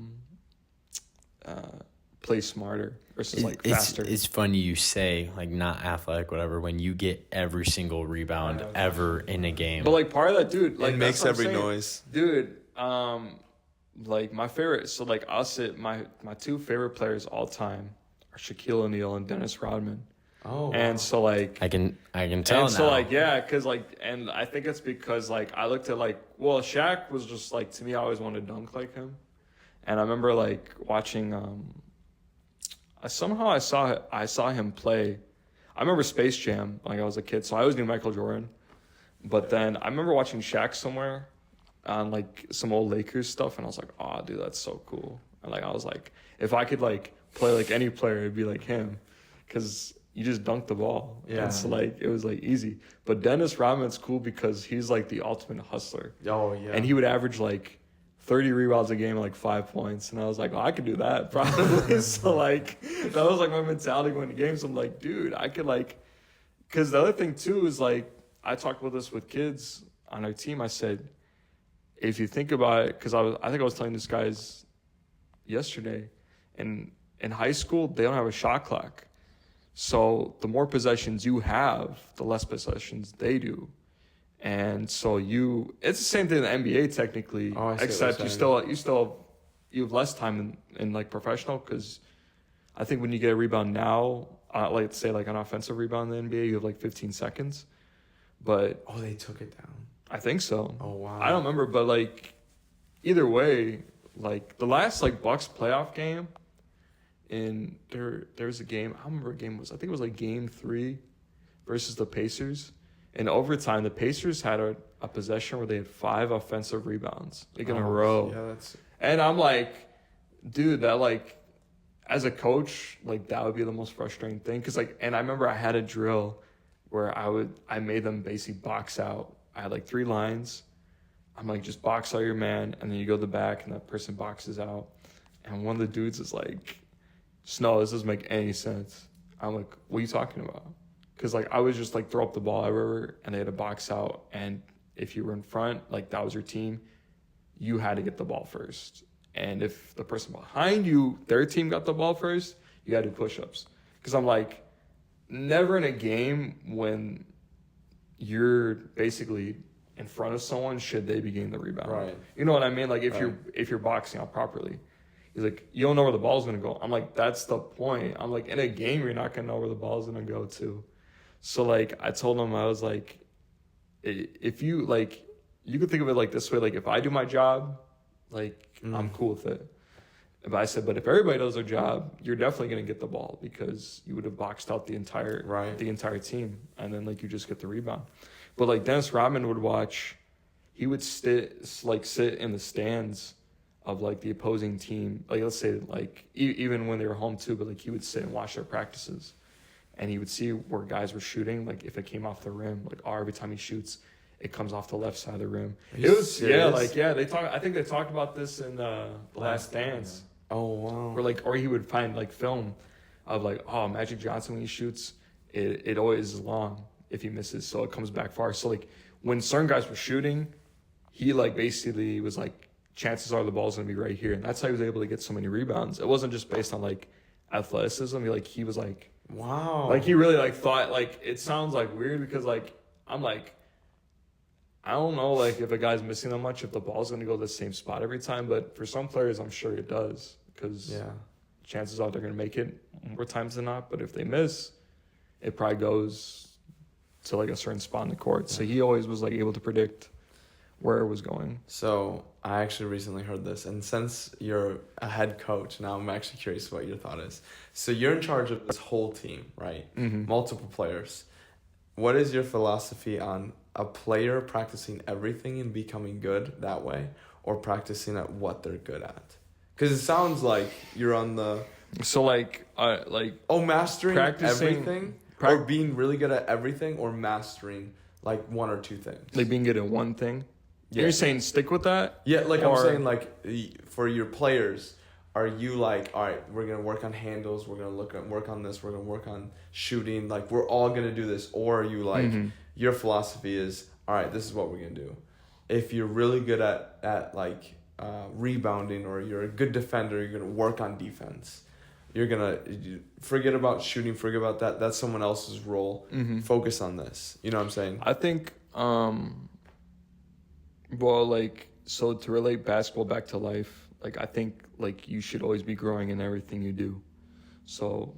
play smarter versus like faster. It's funny you say like not athletic, whatever, when you get every single rebound ever in a game. But like part of that, dude, like it makes every noise, dude. Like my favorite, so like I'll say my two favorite players all time are Shaquille O'Neal and Dennis Rodman. Oh, and so like I can tell and now. So like cause like, and I think it's because like I looked at like, well, Shaq was just like, to me, I always wanted to dunk like him, and I remember like watching I saw him play. I remember Space Jam, like I was a kid, so I always knew Michael Jordan, but then I remember watching Shaq somewhere on like some old Lakers stuff, and I was like, oh dude, that's so cool. And like I was like, if I could like play like any player, it'd be like him, because you just dunk the ball. Yeah. And so like it was like easy. But Dennis Rodman's cool because he's like the ultimate hustler. Oh yeah. And he would average like 30 rebounds a game and like 5 points. And I was like, oh, I could do that probably. So like that was like my mentality going to games. I'm like, dude, I could like, because the other thing too is like, I talked about this with kids on our team. I said, if you think about it, because I think I was telling these guys yesterday, in high school, they don't have a shot clock. So the more possessions you have, the less possessions they do. And so it's the same thing in the NBA technically, except you have less time in like professional, because I think when you get a rebound now, like say like an offensive rebound in the NBA, you have like 15 seconds. But they took it down. I think so. Oh wow. I don't remember, but like either way, like the last like Bucks playoff game, and there's a game, I don't remember what game it was. I think it was like game 3 versus the Pacers. In overtime, the Pacers had a possession where they had 5 offensive rebounds like in a row. Yeah, and I'm like, dude, that like, as a coach, like that would be the most frustrating thing. Cause like, and I remember I had a drill where I made them basically box out. I had like 3 lines. I'm like, just box out your man, and then you go to the back and that person boxes out. And one of the dudes is like, no, this doesn't make any sense. I'm like, what are you talking about? Because like I was just like throw up the ball everywhere, and they had to box out, and if you were in front, like that was your team, you had to get the ball first. And if the person behind you, their team got the ball first, you had to do push-ups. Because I'm like, never in a game when you're basically in front of someone should they be getting the rebound. Right. You know what I mean? Like if Right. you're boxing out properly. He's like, you don't know where the ball's gonna go. I'm like, that's the point. I'm like, in a game you're not gonna know where the ball's gonna go to. So like I told him, I was like, if you like, you could think of it like this way, like if I do my job, like I'm cool with it. But I said, but if everybody does their job, you're definitely gonna get the ball because you would have boxed out the entire team, and then like you just get the rebound. But like Dennis Rodman would watch, he would sit in the stands of like the opposing team, like let's say like even when they were home too, but like he would sit and watch their practices, and he would see where guys were shooting, like if it came off the rim, like every time he shoots, it comes off the left side of the rim. It was serious? They talk. I think they talked about this in the Last Dance. Oh wow. Or he would find like film of like, oh, Magic Johnson when he shoots, it always is long if he misses, so it comes back far. So like when certain guys were shooting, he like basically was like, chances are the ball's gonna be right here, and that's how he was able to get so many rebounds. It wasn't just based on like athleticism. He was like, wow. Like he really like thought, like it sounds like weird because like I'm like, I don't know like if a guy's missing that much if the ball's gonna go to the same spot every time, but for some players I'm sure it does because chances are they're gonna make it more times than not. But if they miss, it probably goes to like a certain spot in the court. So he always was like able to predict where it was going. So I actually recently heard this, and since you're a head coach, now I'm actually curious what your thought is. So you're in charge of this whole team, right? Mm-hmm. Multiple players. What is your philosophy on a player practicing everything and becoming good that way, or practicing at what they're good at? Because it sounds like you're on the mastering everything, or being really good at everything, or mastering like one or two things. Like being good at one thing. Yeah. You're saying stick with that? Yeah, like I'm saying, like for your players, are you like, all right, we're gonna work on handles, we're gonna work on this, we're gonna work on shooting, like we're all gonna do this, or are you like, your philosophy is, all right, this is what we're gonna do. If you're really good at like rebounding, or you're a good defender, you're gonna work on defense. You're gonna forget about shooting, forget about that. That's someone else's role. Focus on this. You know what I'm saying? I think. Well, like, so to relate basketball back to life, like, I think, like, you should always be growing in everything you do. So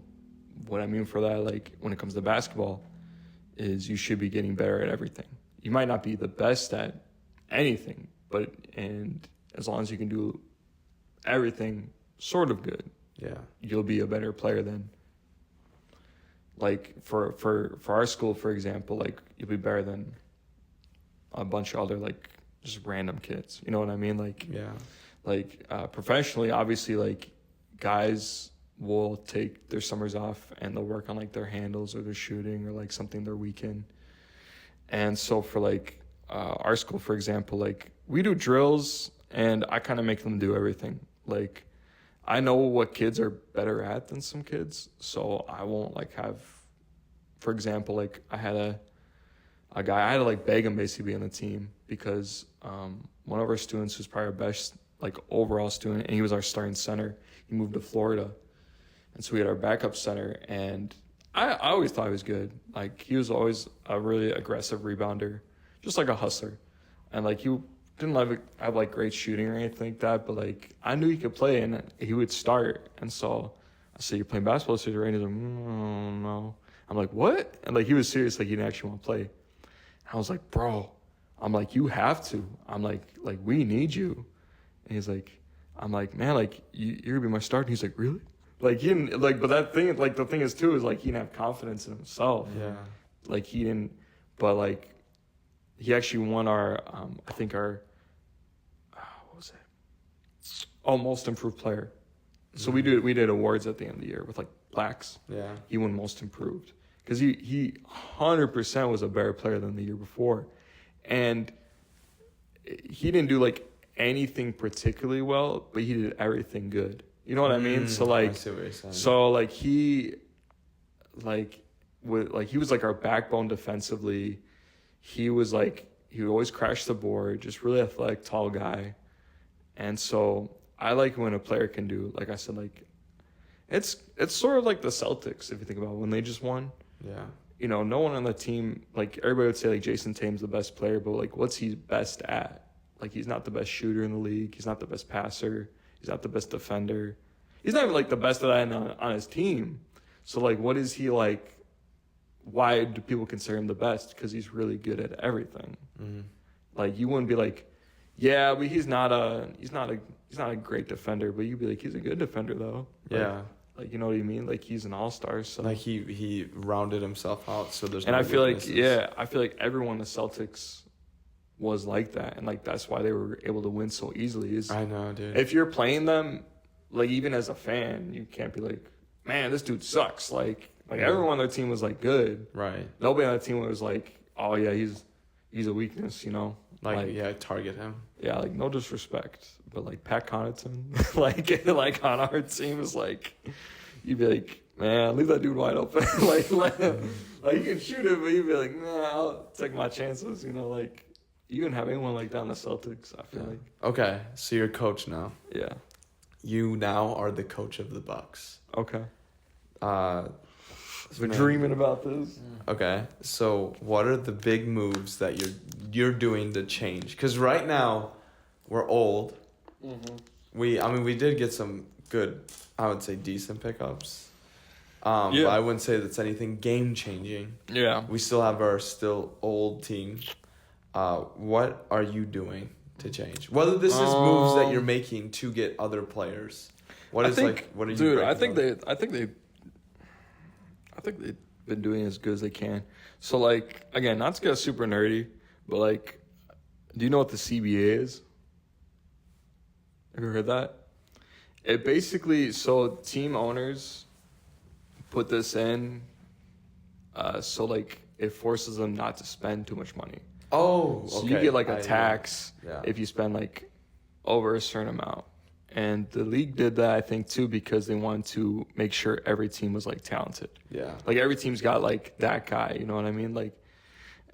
what I mean for that, like, when it comes to basketball, is you should be getting better at everything. You might not be the best at anything, and as long as you can do everything sort of good, you'll be a better player than, like, for our school, for example, like, you'll be better than a bunch of other, like, just random kids. You know what I mean? Like, professionally, obviously, like, guys will take their summers off and they'll work on, like, their handles or their shooting or, like, something they're weak in. And so for, like, our school, for example, like, we do drills and I kind of make them do everything. Like, I know what kids are better at than some kids, so I won't, like, have, for example, like, I had a guy, I had to, like, beg him basically be on the team because one of our students was probably our best, like, overall student, and he was our starting center. He moved to Florida, and so we had our backup center, and I always thought he was good. Like, he was always a really aggressive rebounder, just like a hustler, and, like, he didn't have like great shooting or anything like that, but, like, I knew he could play, and he would start, and so I said, "You're playing basketball this year, right?" He's like, "No." I'm like, "What?" And, like, he was serious, like, he didn't actually want to play. I was like, "Bro," I'm like, "You have to." I'm like, "We need you." And he's like, I'm like, "Man, like, you're gonna be my starter." And he's like, "Really?" Like, he didn't, like, but that thing, like, the thing is too, is, like, he didn't have confidence in himself. Yeah. Like, he didn't, but, like, he actually won our, I think our, what was it? Oh, most improved player. So we did awards at the end of the year with, like, blacks. Yeah. He won most improved. Because he 100% was a better player than the year before. And he didn't do, like, anything particularly well, but he did everything good. You know what I mean? So, like, I see what you're saying. so, like, he was, like, our backbone defensively. He was, like, he would always crash the board, just really athletic, tall guy. And so I like when a player can do, like I said, like it's sort of like the Celtics, if you think about it, when they just won. Yeah. You know, no one on the team, like everybody would say like Jason Tatum's the best player, but like what's he best at? Like he's not the best shooter in the league. He's not the best passer. He's not the best defender. He's not even like the best at that on his team. So like what is he like? Why do people consider him the best? Because he's really good at everything. Mm-hmm. Like you wouldn't be like, yeah, but he's not a great defender, but you'd be like, he's a good defender though. Yeah. Like you know what I mean? Like he's an all-star. So Like he rounded himself out, so there's. and no I feel weaknesses. I feel like everyone in the Celtics was like that, and like that's why they were able to win so easily. Is I know, dude. if you're playing them, like even as a fan, you can't be like, man, this dude sucks. Like everyone on their team was like good. Right. Nobody on the team was like, oh yeah, he's a weakness, you know. Like yeah, target him. Yeah, like no disrespect, but like Pat Connaughton, like on our team is like, you'd be like, man, leave that dude wide open. like you can shoot him, but you'd be like, nah, I'll take my chances. You know, like you wouldn't have anyone like that in the Celtics. I feel like. Okay, so you're coach now. Yeah. You now are the coach of the Bucks. Okay. I've been dreaming about this. Okay, so what are the big moves that you're doing to change? Because right now, we're old. Mm-hmm. We did get some good, I would say decent pickups. Yeah. But I wouldn't say that's anything game changing. Yeah. We still have our still old team. What are you doing to change? Whether this is moves that you're making to get other players. What are you? Dude, breaking I think down? they've been doing as good as they can. So like again, not to get super nerdy, but like, do you know what the CBA is? Have you heard that? It basically, so team owners put this in, so like it forces them not to spend too much money. Oh, okay. So you get like a tax yeah. if you spend like over a certain amount. And the league did that, I think, too, because they wanted to make sure every team was like talented. Yeah. Like every team's got like that guy, you know what I mean? Like,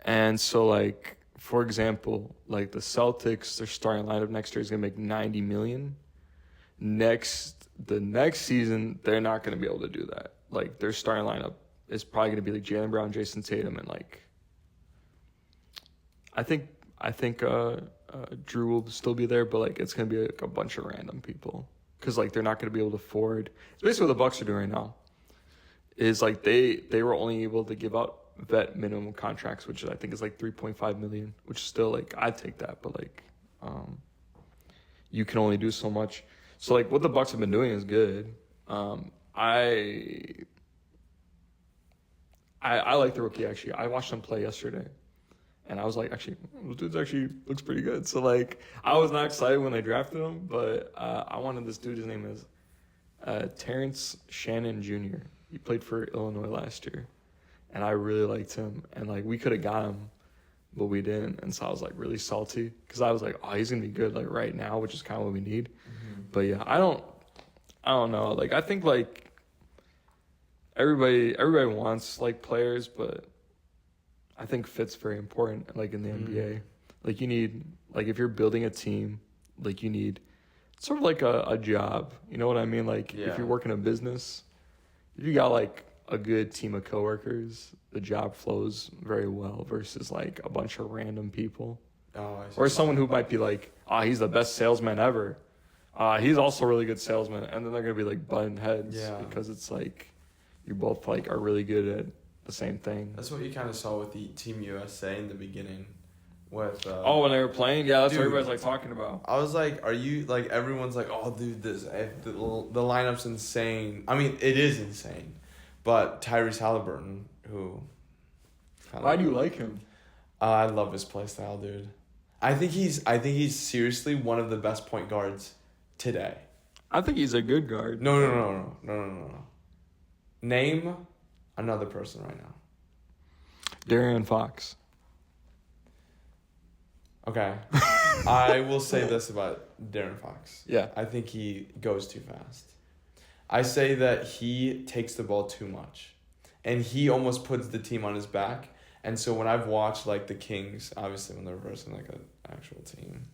and so like, for example, like the Celtics, their starting lineup next year is gonna make $90 million. The next season, they're not gonna be able to do that. Like their starting lineup is probably gonna be like Jaylen Brown, Jason Tatum, and like, I think Drew will still be there, but like it's gonna be like a bunch of random people because like they're not gonna be able to afford. It's basically what the Bucks are doing right now. Is like they were only able to give out vet minimum contracts, which I think is like $3.5 million, which is still like I'd take that, but like you can only do so much. So like what the Bucks have been doing is good. I like the rookie actually. I watched him play yesterday. And I was like, actually, this dude actually looks pretty good. So, like, I was not excited when they drafted him, but I wanted this dude. His name is Terrence Shannon Jr. He played for Illinois last year. And I really liked him. And, like, we could have got him, but we didn't. And so I was, like, really salty. Because I was like, oh, he's going to be good, like, right now, which is kind of what we need. Mm-hmm. But, yeah, I don't know. Like, I think, like, everybody wants, like, players, but I think fit's very important, like in the NBA. Like you need, like if you're building a team, like you need sort of like a job. You know what I mean? Like if you're working a business, if you got like a good team of coworkers, the job flows very well versus like a bunch of random people. Oh, or someone who might be like, he's the best salesman ever. He's also a really good salesman. And then they're going to be like butting heads because it's like you both like are really good at the same thing. That's what you kind of saw with the Team USA in the beginning. With when they were playing, that's what everybody's like talking about. I was like, are you like everyone's like, oh dude, the lineup's insane. I mean, it is insane, but Tyrese Halliburton, who, why do you like him? I love his play style, dude. I think he's seriously one of the best point guards today. I think he's a good guard. No. Name another person right now. De'Aaron Fox. Okay. I will say this about De'Aaron Fox. Yeah. I think he goes too fast. I say that he takes the ball too much. And he almost puts the team on his back. And so when I've watched like the Kings, obviously when they're versing like an actual team,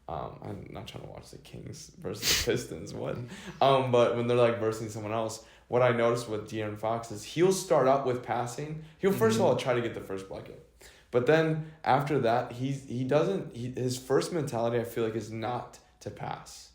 I'm not trying to watch the Kings versus the Pistons, what? But when they're like versing someone else, what I noticed with De'Aaron Fox is he'll start out with passing. He'll first of all try to get the first bucket. But then after that, his first mentality I feel like is not to pass.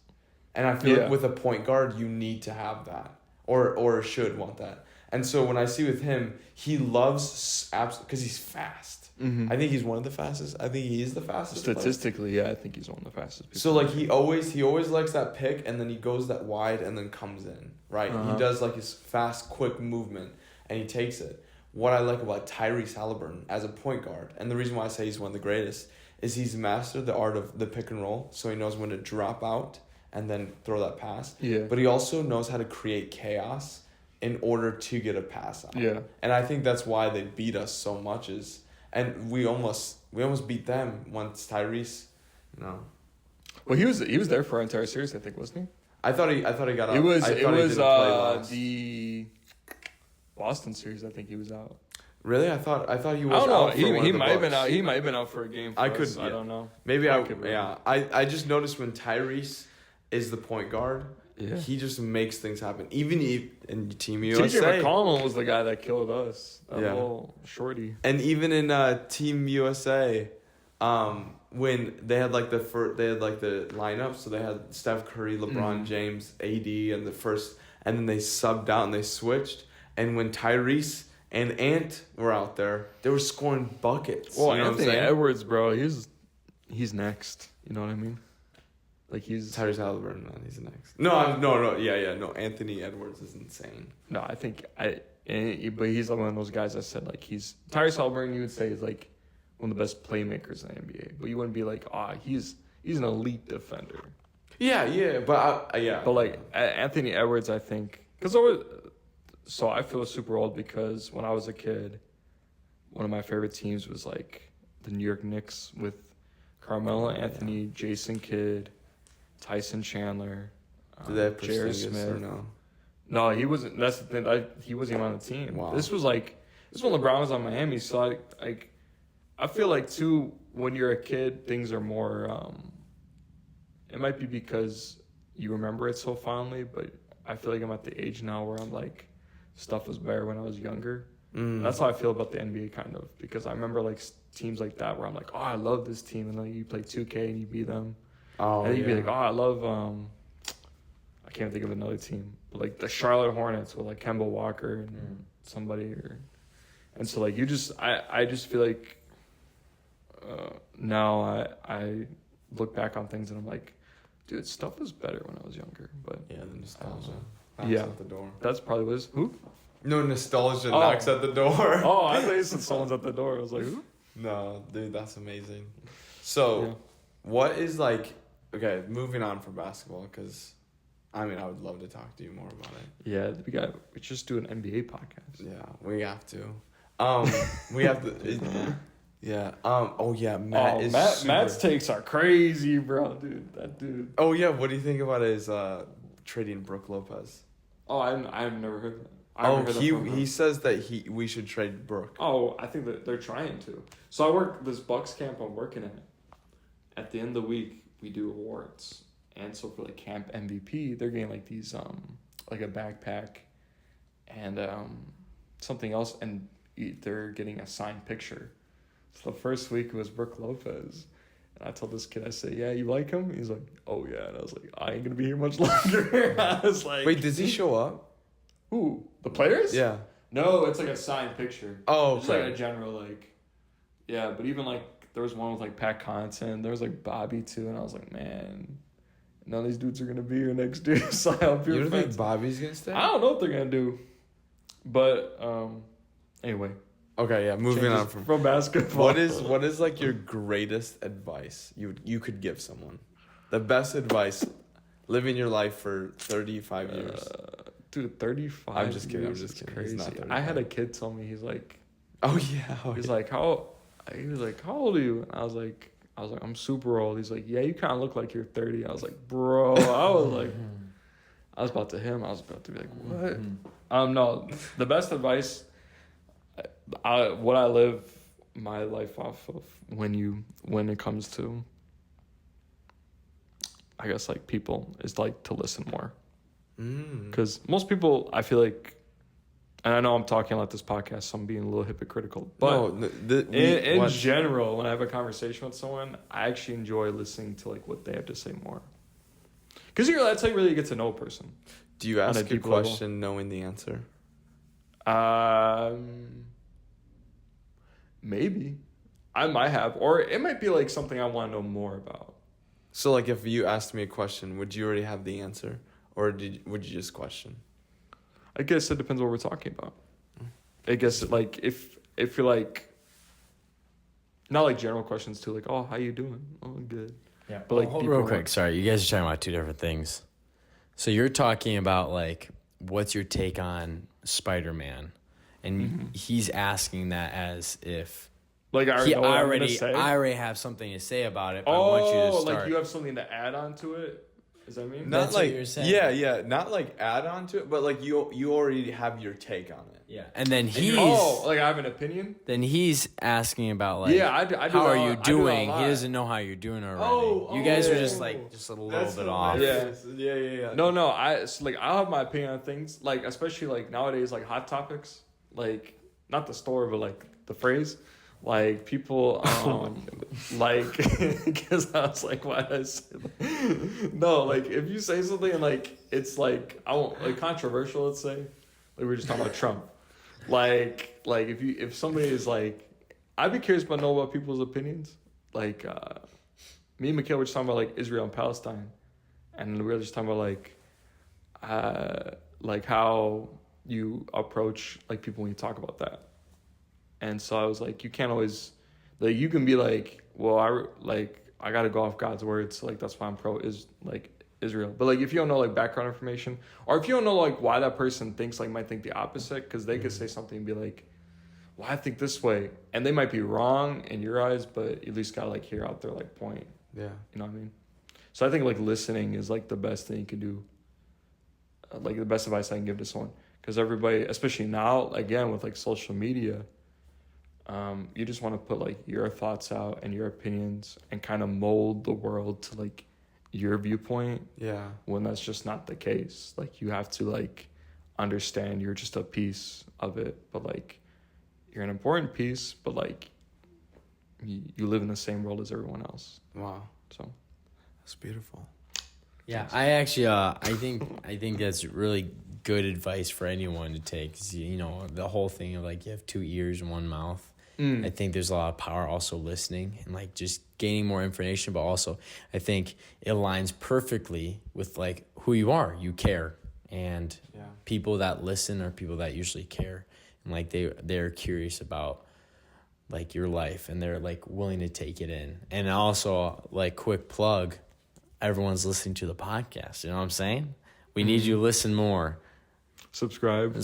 And I feel like with a point guard, you need to have that or should want that. And so when I see with him, he loves because he's fast. Mm-hmm. I think he's one of the fastest. I think he is the fastest. Statistically, yeah, I think he's one of the fastest people. So like he always likes that pick, and then he goes that wide and then comes in, right? Uh-huh. He does like his fast, quick movement, and he takes it. What I like about Tyrese Halliburton as a point guard, and the reason why I say he's one of the greatest, is he's mastered the art of the pick and roll, so he knows when to drop out and then throw that pass. Yeah. But he also knows how to create chaos in order to get a pass out. Yeah. And I think that's why they beat us so much and we almost beat them once Tyrese, Well, he was there for our entire series, I think, wasn't he? I thought he got out. It was he didn't play last. the Boston series. I think he was out. Really? I thought he was. I don't know. Out for He might have been Bucks. out. He might have been out for a game. I could. I don't know. Maybe Yeah. I just noticed when Tyrese is the point guard, he just makes things happen. Even in Team USA. TJ McConnell was the guy that killed us. That Yeah. little shorty. And even in Team USA, when they had like the lineup, so they had Steph Curry, LeBron James, AD, and and then they subbed out and they switched. And when Tyrese and Ant were out there, they were scoring buckets. Well, you know Anthony what I'm saying? Edwards, bro, he's next. You know what I mean? Like he's Tyrese Halliburton, man, he's next. No, Anthony Edwards is insane. No, I think but he's one of those guys that said like Tyrese Halliburton. You would say is like one of the best playmakers in the NBA, but you wouldn't be like, he's an elite defender. Yeah, but But like Anthony Edwards, I think, so I feel super old because when I was a kid, one of my favorite teams was like the New York Knicks with Carmelo Anthony, Jason Kidd, Tyson Chandler, Did they have J.R. Porzingis Smith. or no? No, he wasn't. That's the thing. He wasn't even on the team. Wow. This was when LeBron was on Miami. So I feel like too, when you're a kid, things are more. It might be because you remember it so fondly, but I feel like I'm at the age now where I'm like, stuff was better when I was younger. That's how I feel about the NBA kind of, because I remember like teams like that where I'm like, I love this team, and then you play 2K and you beat them. Oh, and then you'd be like, I love I can't think of another team, but like the Charlotte Hornets with like Kemba Walker and somebody, and so like I just feel like now I look back on things and I'm like, dude, stuff was better when I was younger. But yeah, the nostalgia. Yeah, at the door. that's probably what it is. Who? No, nostalgia knocks at the door. Oh, I thought you said someone's at the door. I was like, who? No, dude, that's amazing. So, what is like? Okay, moving on from basketball, because I would love to talk to you more about it. Yeah, we just do an NBA podcast. Yeah, we have to. We have to. Yeah. Oh yeah, Matt's takes are crazy, bro, dude. That dude. Oh yeah, what do you think about his trading Brook Lopez? Oh, I've never heard that. He says that we should trade Brook. Oh, I think that they're trying to. So I work this Bucks camp I'm working in. At the end of the week, we do awards, and so for like camp MVP, they're getting like these like a backpack, and something else, and they're getting a signed picture. So the first week was Brook Lopez. And I told this kid, I said, yeah, you like him? He's like, oh, yeah. And I was like, I ain't going to be here much longer. I was like... Wait, does he show up? Who? The players? Yeah. No, it's like a signed picture. Oh, Just like a general, like... Yeah, but even like, there was one with like Pat Connaughton. There was like Bobby too. And I was like, man, none of these dudes are going to be here next year. So I hope you don't think Bobby's going to stay? I don't know what they're going to do. But anyway... Okay, yeah, moving on from basketball. What is like your greatest advice you could give someone? The best advice living your life for 35 years. Dude, 35. I'm just kidding. It's Crazy. crazy. He's not 35. I had a kid tell me, he's like, oh yeah. He's like, how old are you? And I was like, I'm super old. He's like, yeah, you kind of look like you're 30. I was like, bro, I was about to be like, what? No, the best advice, what I live my life off of when it comes to, I guess, like, people is like to listen more. Because most people, I feel like, and I know I'm talking about this podcast, so I'm being a little hypocritical, but in general, when I have a conversation with someone, I actually enjoy listening to like what they have to say more. Because that's how you really get to know a person. Do you ask a question knowing the answer? Maybe. I might have. Or it might be like something I want to know more about. So like if you asked me a question, would you already have the answer? Or would you just question? I guess it depends what we're talking about. I guess like if you're like, not like general questions too, like, oh, how you doing? Oh, good. Yeah. But like real quick, sorry, you guys are talking about two different things. So you're talking about like, what's your take on Spider-Man? And he's asking that as if like I already have something to say about it. But I want you to start. Like you have something to add on to it. Does that mean? Not That's like, what you're saying. Yeah, not like add on to it, but like you already have your take on it. Yeah, and then like I have an opinion. Then he's asking about like, I do how are you doing? He doesn't know how you're doing already. You guys are just a little bit off. Yeah. No, I I'll have my opinion on things, like especially like nowadays, like hot topics, like not the story, but like the phrase. Like people, like, because I was like, why did I say that? No, like if you say something and like it's like I won't like controversial, let's say, like we were just talking about Trump, like if somebody is like, I'd be curious about know about people's opinions. Like me and Mikhail were just talking about like Israel and Palestine, and we were just talking about like how you approach like people when you talk about that. And so I was like, you can't always, like, you can be like, well, I got to go off God's words. So like, that's why I'm Israel. But like, if you don't know like background information, or if you don't know like why that person might think the opposite, because they could say something and be like, well, I think this way. And they might be wrong in your eyes, but at least got to like hear out their like point. Yeah. You know what I mean? So I think like listening is like the best thing you can do. Like the best advice I can give to someone. Because everybody, especially now, again, with like social media, you just want to put like your thoughts out and your opinions and kind of mold the world to like your viewpoint. Yeah. When that's just not the case. Like you have to like understand you're just a piece of it, but like you're an important piece, but like you live in the same world as everyone else. Wow. So that's beautiful. Yeah, I actually I think that's really good advice for anyone to take. 'Cause, you know, the whole thing of like you have 2 ears and 1 mouth. I think there's a lot of power also listening and like just gaining more information, but also I think it aligns perfectly with like who you are. You care, and people that listen are people that usually care, and like they're curious about like your life, and they're like willing to take it in. And also, like, quick plug, everyone's listening to the podcast. You know what I'm saying? We need you to listen more. Subscribe.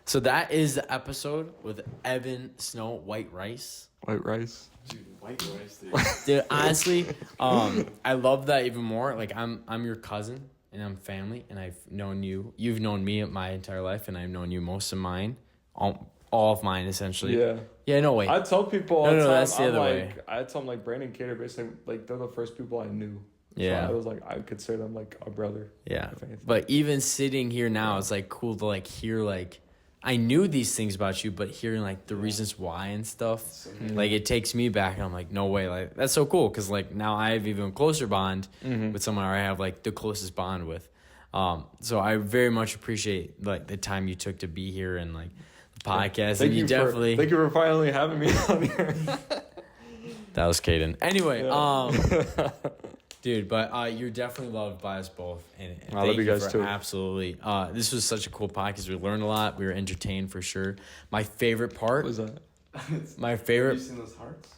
So that is the episode with Evan Snow, White Rice. White rice. Dude, white rice, dude. Dude, honestly, I love that even more. Like, I'm your cousin, and I'm family, and I've known you. You've known me my entire life, and I've known you most of mine. All of mine, essentially. Yeah. Yeah, no, wait. I tell people all the time, that's the other way. I tell them, like, Braedon and Caeden, basically, like, they're the first people I knew. Yeah. So I was like, I would consider them, like, a brother. Yeah. But even sitting here now, it's, like, cool to, like, hear, like, I knew these things about you, but hearing, like, the reasons why and stuff, like, it takes me back, and I'm like, no way. Like, that's so cool, because, like, now I have even a closer bond with someone I have, like, the closest bond with. So I very much appreciate, like, the time you took to be here and, like, the podcast. Thank you for finally having me on here. That was Caeden. Anyway, dude, but you're definitely loved by us both, and I love you guys too. Absolutely. This was such a cool podcast. We learned a lot. We were entertained for sure. My favorite part. What was that? My favorite. Have you seen those hearts?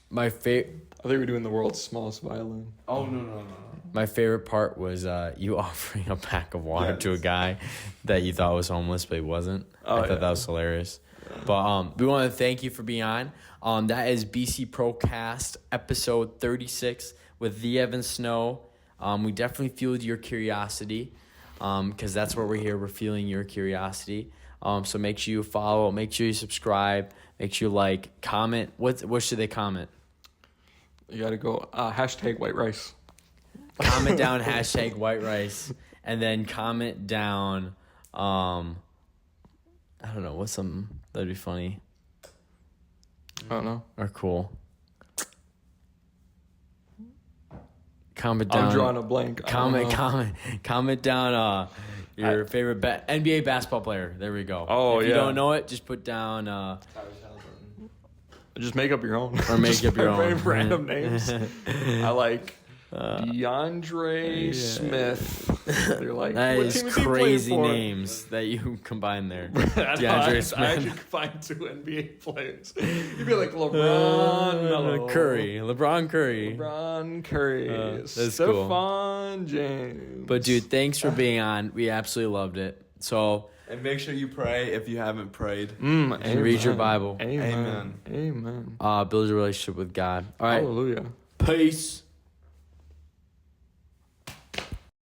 My favorite. I think we're doing the world's smallest violin. Oh no. My favorite part was you offering a pack of water to a guy that you thought was homeless, but he wasn't. I thought that was hilarious. But we want to thank you for being on. That is BC Procast episode 36 with the Evan Snow. We definitely fueled your curiosity because that's what we're here. We're fueling your curiosity. So make sure you follow. Make sure you subscribe. Make sure you like, comment. What should they comment? You gotta go hashtag white rice. Comment down hashtag white rice, and then comment down. I don't know what's something that'd be funny I don't know. or cool. Comment down. I'm drawing a blank. Comment down your favorite NBA basketball player. There we go. Oh, if you yeah. don't know it, just put down Just make up your own. or make Just up your very own random names. I like DeAndre Smith. They're like, That what is team he playing crazy for? names that you combine there. DeAndre Smith. I actually could find 2 NBA players. You'd be like LeBron, Melo. LeBron Curry. LeBron Curry. That's cool. Stephon James. But dude, thanks for being on. We absolutely loved it. So And make sure you pray if you haven't prayed. and read your Bible. Amen. Amen. Amen. Build your relationship with God. All right. Hallelujah. Peace.